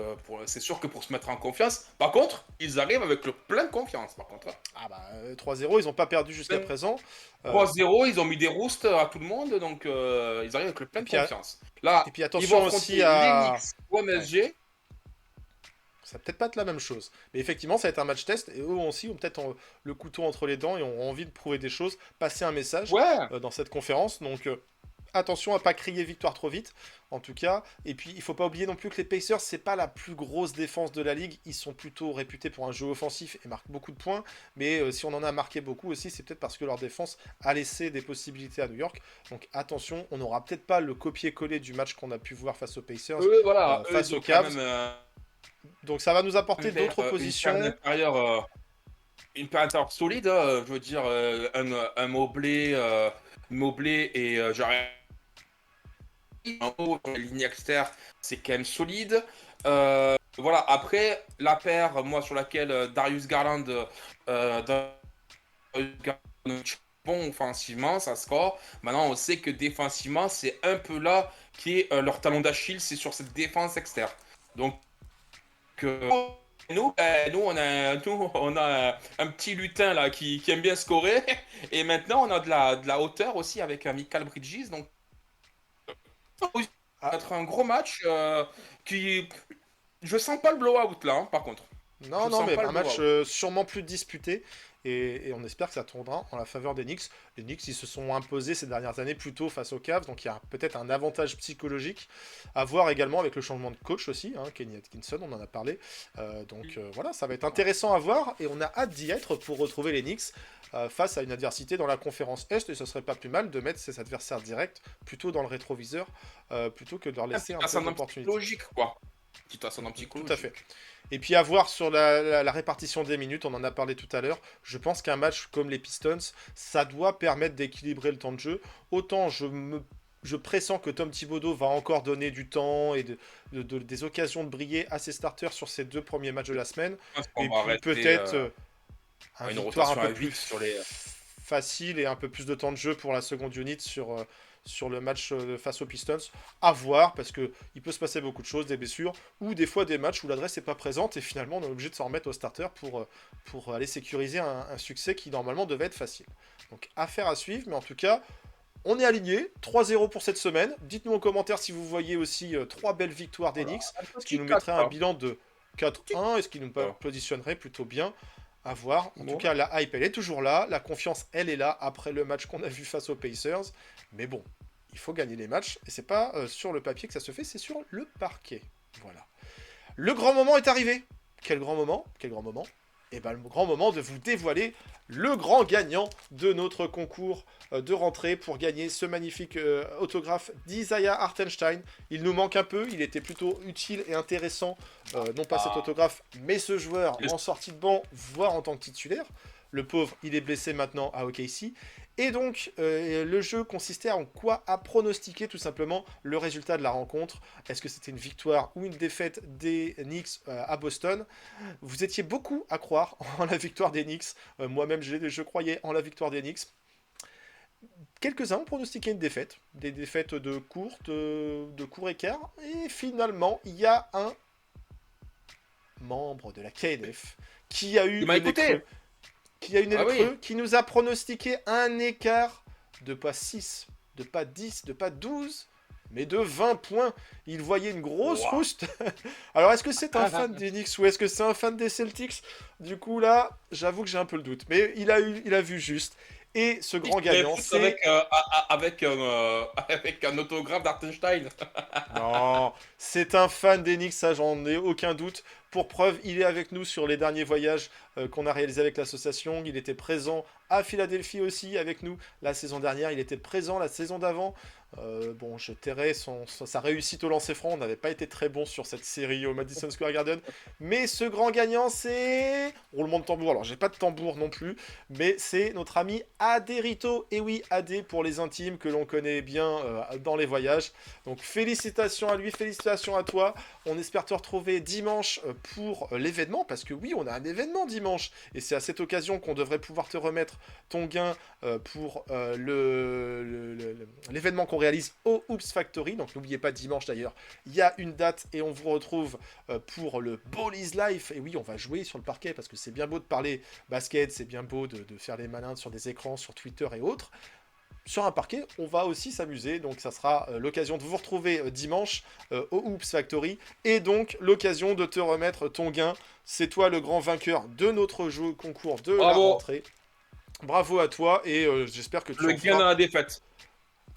c'est sûr que pour se mettre en confiance, par contre, ils arrivent avec le plein de confiance, par contre, hein. Ah bah 3-0, ils n'ont pas perdu jusqu'à présent. 3-0, ils ont mis des roustes à tout le monde, donc ils arrivent avec le Et plein de puis, confiance. Là, et puis ils vont attention aussi affronter à... l'Enix ou Ouais. MSG. Ça va peut-être pas être la même chose. Mais effectivement, ça va être un match test. Et eux aussi ont peut-être le couteau entre les dents et ont envie de prouver des choses, passer un message Ouais, dans cette conférence. Donc attention à pas crier victoire trop vite, en tout cas. Et puis il faut pas oublier non plus que les Pacers, c'est pas la plus grosse défense de la ligue. Ils sont plutôt réputés pour un jeu offensif et marquent beaucoup de points. Mais si on en a marqué beaucoup aussi, c'est peut-être parce que leur défense a laissé des possibilités à New York. Donc attention, on n'aura peut-être pas le copier-coller du match qu'on a pu voir face aux Pacers, eux, voilà, eux, face ils aux ont quand Cavs. même Donc ça va nous apporter une paire d'autres positions. une paire intérieure solide, hein, je veux dire, un Mobley et j'aurais en haut, dans la ligne externe, c'est quand même solide. Voilà, après, la paire, moi, sur laquelle Darius Garland, bon offensivement, ça score. Maintenant, on sait que défensivement, c'est un peu là qui est leur talon d'Achille, c'est sur cette défense externe. Donc, on a un petit lutin là qui aime bien scorer. Et maintenant, on a de la hauteur aussi avec Michael Bridges. Donc, ça va Ah, être un gros match qui. Je sens pas le blowout là, hein, par contre. non, Je non, sens mais pas le un match blowout. sûrement plus disputé. Et on espère que ça tournera en la faveur des Knicks. Les Knicks, ils se sont imposés ces dernières années plutôt face aux Cavs, donc il y a peut-être un avantage psychologique à voir également avec le changement de coach aussi, hein, Kenny Atkinson, on en a parlé. Voilà, ça va être intéressant à voir et on a hâte d'y être pour retrouver les Knicks face à une adversité dans la conférence Est. Et ce serait pas plus mal de mettre ses adversaires directs plutôt dans le rétroviseur plutôt que de leur Un laisser petit un peu ascendant d'opportunité. psychologique, quoi. Petit ascendant Tout psychologique. à fait. Et puis à voir sur la répartition des minutes, on en a parlé tout à l'heure. Je pense qu'un match comme les Pistons, ça doit permettre d'équilibrer le temps de jeu. Autant je pressens que Tom Thibodeau va encore donner du temps et des occasions de briller à ses starters sur ces deux premiers matchs de la semaine. Je pense qu'on Et va puis rester. une Une victoire un rotation peu à 8 plus sur les. facile et un peu plus de temps de jeu pour la seconde unit sur le match face aux Pistons. À voir, parce que il peut se passer beaucoup de choses, des blessures, ou des fois des matchs où l'adresse n'est pas présente et finalement on est obligé de s'en remettre au starter pour aller sécuriser un succès qui normalement devait être facile. Donc affaire à suivre, mais en tout cas, on est aligné. 3-0 pour cette semaine. Dites-nous en commentaire si vous voyez aussi 3 belles victoires d'Enix, ce qui nous mettrait un bilan de 4-1 et ce qui nous positionnerait plutôt bien. À voir. En tout cas, la hype, elle est toujours là. La confiance, elle est là après le match qu'on a vu face aux Pacers. Mais bon, il faut gagner les matchs. Et c'est pas sur le papier que ça se fait, c'est sur le parquet. Voilà. Le grand moment est arrivé. Quel grand moment? Quel grand moment? Et bien, le grand moment de vous dévoiler le grand gagnant de notre concours de rentrée pour gagner ce magnifique autographe d'Isaiah Hartenstein. Il nous manque un peu, il était plutôt utile et intéressant, non pas cet autographe, mais ce joueur en sortie de banc, voire en tant que titulaire. Le pauvre, il est blessé maintenant à OKC. Et donc, le jeu consistait en quoi? À pronostiquer tout simplement le résultat de la rencontre. Est-ce que c'était une victoire ou une défaite des Knicks à Boston? Vous étiez beaucoup à croire en la victoire des Knicks. Moi-même, je croyais en la victoire des Knicks. Quelques-uns ont pronostiqué une défaite. Des défaites de court écart. Et finalement, il y a un membre de la KNF qui a eu Il m'a écouté. Qui nous a pronostiqué un écart de pas 6, de pas 10, de pas 12, mais de 20 points. Il voyait une grosse rouste. Alors, est-ce que c'est un fan des Knicks ou est-ce que c'est un fan des Celtics? Du coup, là, j'avoue que j'ai un peu le doute. Mais il a vu juste. Et ce grand gagnant, c'est... Avec un autographe d'Artenstein. Non, c'est un fan des Knicks, ça j'en ai aucun doute. Pour preuve, il est avec nous sur les derniers voyages qu'on a réalisés avec l'association. Il était présent à Philadelphie aussi avec nous la saison dernière. Il était présent la saison d'avant. Bon, je tairai sa réussite au lancer franc. On n'avait pas été très bon sur cette série au Madison Square Garden. Mais ce grand gagnant, c'est... Roulement de tambour. Alors, j'ai pas de tambour non plus. Mais c'est notre ami Aderito. Et oui, Adé pour les intimes que l'on connaît bien dans les voyages. Donc, félicitations à lui, félicitations à toi. On espère te retrouver dimanche pour l'événement. Parce que oui, on a un événement dimanche. Et c'est à cette occasion qu'on devrait pouvoir te remettre ton gain pour l'événement qu'on réalise au Hoops Factory. Donc n'oubliez pas, dimanche d'ailleurs, il y a une date et on vous retrouve pour le Ball is Life. Et oui, on va jouer sur le parquet parce que c'est bien beau de parler basket, c'est bien beau de faire les malins sur des écrans, sur Twitter et autres. Sur un parquet, on va aussi s'amuser, donc ça sera l'occasion de vous retrouver dimanche au Hoops Factory, et donc l'occasion de te remettre ton gain. C'est toi le grand vainqueur de notre jeu concours de la rentrée. Bravo à toi, et j'espère que le gain dans la défaite.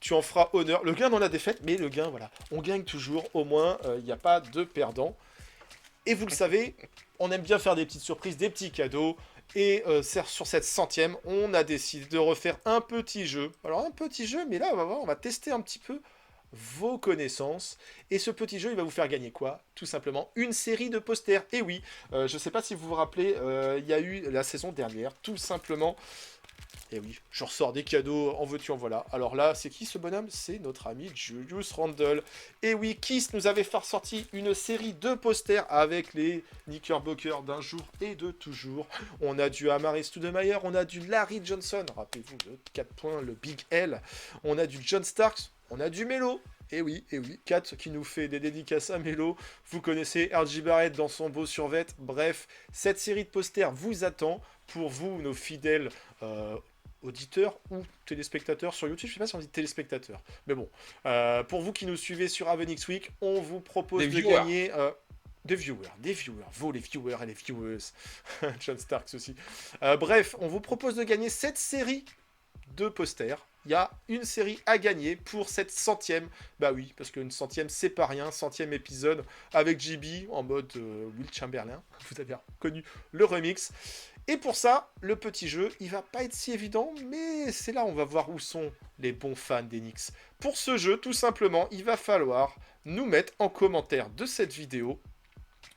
Tu en feras honneur. Le gain dans la défaite, mais le gain, voilà, on gagne toujours, au moins, il n'y a pas de perdant. Et vous le savez, on aime bien faire des petites surprises, des petits cadeaux. Et sur cette 100e, on a décidé de refaire un petit jeu. Alors un petit jeu, mais là, on va tester un petit peu vos connaissances. Et ce petit jeu, il va vous faire gagner quoi? Tout simplement une série de posters. Et oui, je ne sais pas si vous vous rappelez, il y a eu la saison dernière, tout simplement... Et oui, je ressors des cadeaux, en veux-tu, en voilà. Alors là, c'est qui ce bonhomme? C'est notre ami Julius Randle. Et oui, Kiss nous avait fait ressortir une série de posters avec les Knickerbockers d'un jour et de toujours. On a du Amare Stoudemire, on a du Larry Johnson, rappelez-vous, le 4 points, le Big L. On a du John Starks, on a du Melo. Et oui, Kat qui nous fait des dédicaces à Melo. Vous connaissez RJ Barrett dans son beau survêt. Bref, cette série de posters vous attend pour vous, nos fidèles auditeurs ou téléspectateurs sur YouTube. Je sais pas si on dit téléspectateurs, mais bon. Pour vous qui nous suivez sur Avenix Week, on vous propose de gagner... des viewers, vous les viewers et les viewers. John Starks aussi. Bref, on vous propose de gagner cette série de posters. Il y a une série à gagner pour cette 100e. Bah oui, parce qu'une 100e, c'est pas rien. 100e épisode avec JB en mode Will Chamberlain. Vous avez connu le remix. Et pour ça, le petit jeu, il va pas être si évident, mais c'est là où on va voir où sont les bons fans des Knicks. Pour ce jeu, tout simplement, il va falloir nous mettre en commentaire de cette vidéo,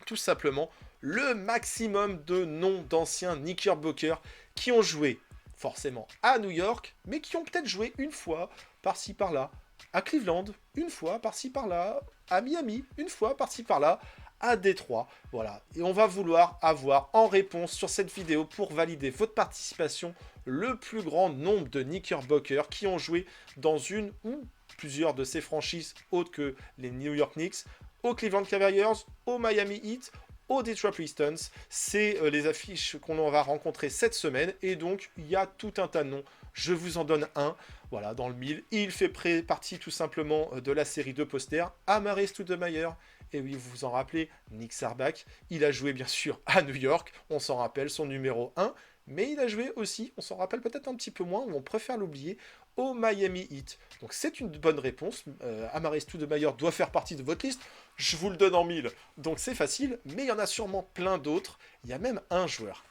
tout simplement, le maximum de noms d'anciens Knickerbockers qui ont joué forcément à New York, mais qui ont peut-être joué une fois par-ci par-là, à Cleveland, une fois par-ci par-là, à Miami, une fois par-ci par-là, à Détroit. Voilà. Et on va vouloir avoir en réponse sur cette vidéo pour valider votre participation le plus grand nombre de Knickerbockers qui ont joué dans une ou plusieurs de ces franchises autres que les New York Knicks, aux Cleveland Cavaliers, aux Miami Heat, aux Detroit Pistons. C'est les affiches qu'on va rencontrer cette semaine. Et donc, il y a tout un tas de noms. Je vous en donne un. Voilà, dans le 1000. Il fait partie tout simplement de la série de posters. Amar'e Stoudemire. Et oui, vous vous en rappelez, Nick Sarbach. Il a joué bien sûr à New York. On s'en rappelle, son numéro 1. Mais il a joué aussi, on s'en rappelle peut-être un petit peu moins, ou on préfère l'oublier, au Miami Heat. Donc c'est une bonne réponse. Amar'e Stoudemire doit faire partie de votre liste. Je vous le donne en 1000. Donc c'est facile, mais il y en a sûrement plein d'autres. Il y a même un joueur.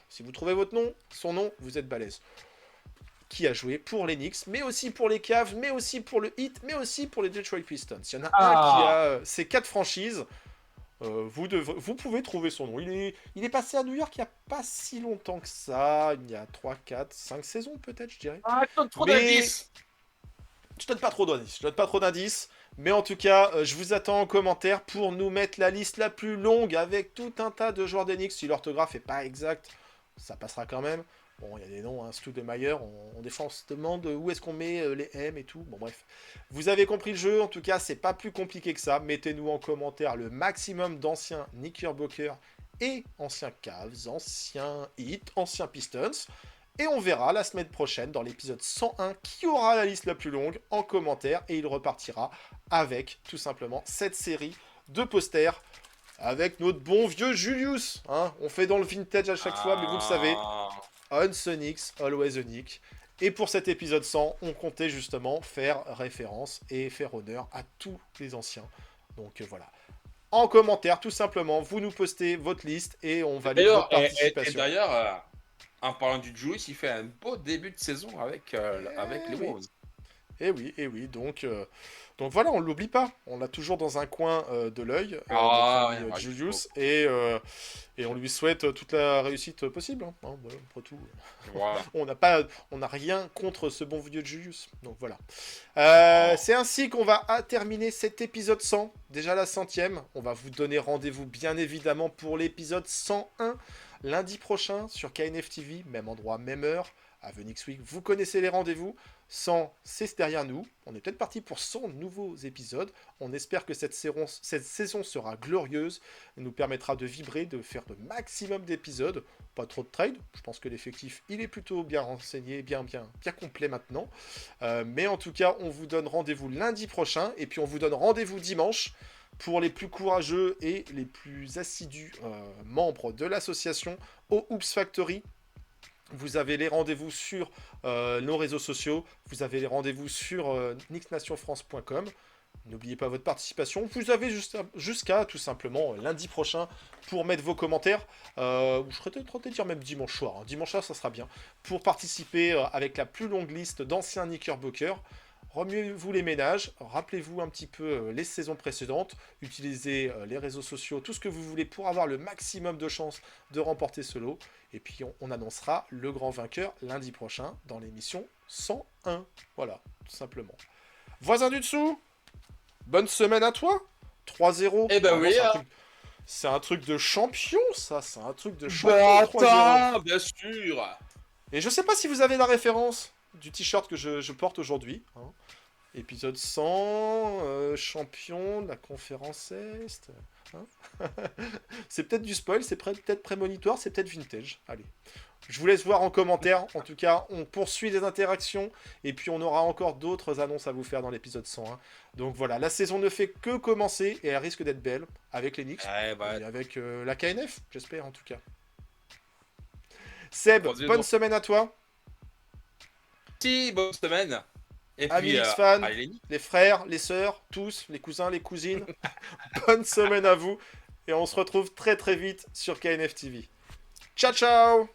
Si vous trouvez votre nom, son nom, vous êtes balèze. Qui a joué pour les Knicks, mais aussi pour les Cavs, mais aussi pour le Heat, mais aussi pour les Detroit Pistons. Il y en a un qui a ces 4 franchises. Vous pouvez trouver son nom. Il est passé à New York il n'y a pas si longtemps que ça. Il y a 3, 4, 5 saisons peut-être, je dirais. Ah, donne trop d'indices. Je donne pas trop d'indices. Mais en tout cas, je vous attends en commentaire pour nous mettre la liste la plus longue avec tout un tas de joueurs des Knicks. Si l'orthographe n'est pas exact, ça passera quand même. Bon, il y a des noms, hein, Stoudemire, des fois on se demande où est-ce qu'on met les M et tout. Bon, bref. Vous avez compris le jeu, en tout cas, c'est pas plus compliqué que ça. Mettez-nous en commentaire le maximum d'anciens Knickerbockers et anciens Cavs, anciens Heat, anciens Pistons. Et on verra la semaine prochaine, dans l'épisode 101, qui aura la liste la plus longue en commentaire. Et il repartira avec, tout simplement, cette série de posters avec notre bon vieux Julius. Hein. On fait dans le vintage à chaque fois, mais vous le savez. Once a Knicks, always a Knick. Et pour cet épisode 100, on comptait justement faire référence et faire honneur à tous les anciens. Donc voilà. En commentaire, tout simplement, vous nous postez votre liste et on valide votre participation. Et d'ailleurs, en parlant du Julius, il fait un beau début de saison avec les Wolves. Et oui, donc voilà, on ne l'oublie pas. On l'a toujours dans un coin de l'œil, Julius, et on lui souhaite toute la réussite possible. Hein. Voilà, après tout, Voilà. on n'a rien contre ce bon vieux Julius. Donc voilà. C'est ainsi qu'on va terminer cet épisode 100, déjà la 100e. On va vous donner rendez-vous bien évidemment pour l'épisode 101, lundi prochain sur KNF TV, même endroit, même heure. À Venix Week, vous connaissez les rendez-vous. 100, c'est derrière nous. On est peut-être parti pour 100 nouveaux épisodes. On espère que cette saison sera glorieuse. Elle nous permettra de vibrer, de faire le maximum d'épisodes. Pas trop de trades. Je pense que l'effectif, il est plutôt bien renseigné, bien complet maintenant. Mais en tout cas, on vous donne rendez-vous lundi prochain. Et puis on vous donne rendez-vous dimanche pour les plus courageux et les plus assidus membres de l'association au Hoops Factory. Vous avez les rendez-vous sur nos réseaux sociaux. Vous avez les rendez-vous sur knicksnationfrance.com. N'oubliez pas votre participation. Vous avez jusqu'à tout simplement lundi prochain pour mettre vos commentaires. Je serais tenté de dire même dimanche soir. Hein. Dimanche soir, ça sera bien. Pour participer avec la plus longue liste d'anciens Knickerbockers. Remuez-vous les ménages, rappelez-vous un petit peu les saisons précédentes, utilisez les réseaux sociaux, tout ce que vous voulez pour avoir le maximum de chances de remporter ce lot. Et puis on annoncera le grand vainqueur lundi prochain dans l'émission 101. Voilà, tout simplement. Voisin du dessous, bonne semaine à toi. 3-0. Eh ben oui. C'est un truc de champion, ça. C'est un truc de champion. Bah, 3-0. bien sûr. Et je sais pas si vous avez la référence du t-shirt que je porte aujourd'hui. Hein. Épisode 100, champion de la conférence Est. Hein. C'est peut-être du spoil, c'est peut-être prémonitoire, c'est peut-être vintage. Allez. Je vous laisse voir en commentaire. En tout cas, on poursuit les interactions. Et puis, on aura encore d'autres annonces à vous faire dans l'épisode 101. Donc voilà, la saison ne fait que commencer. Et elle risque d'être belle avec les Knicks. Et avec la KNF, j'espère en tout cas. Seb, bonne semaine à toi. Si, bonne semaine. Et Amis puis, X-fans, allez, les frères, les sœurs, tous, les cousins, les cousines. Bonne semaine à vous. Et on se retrouve très très vite sur KNF TV. Ciao ciao.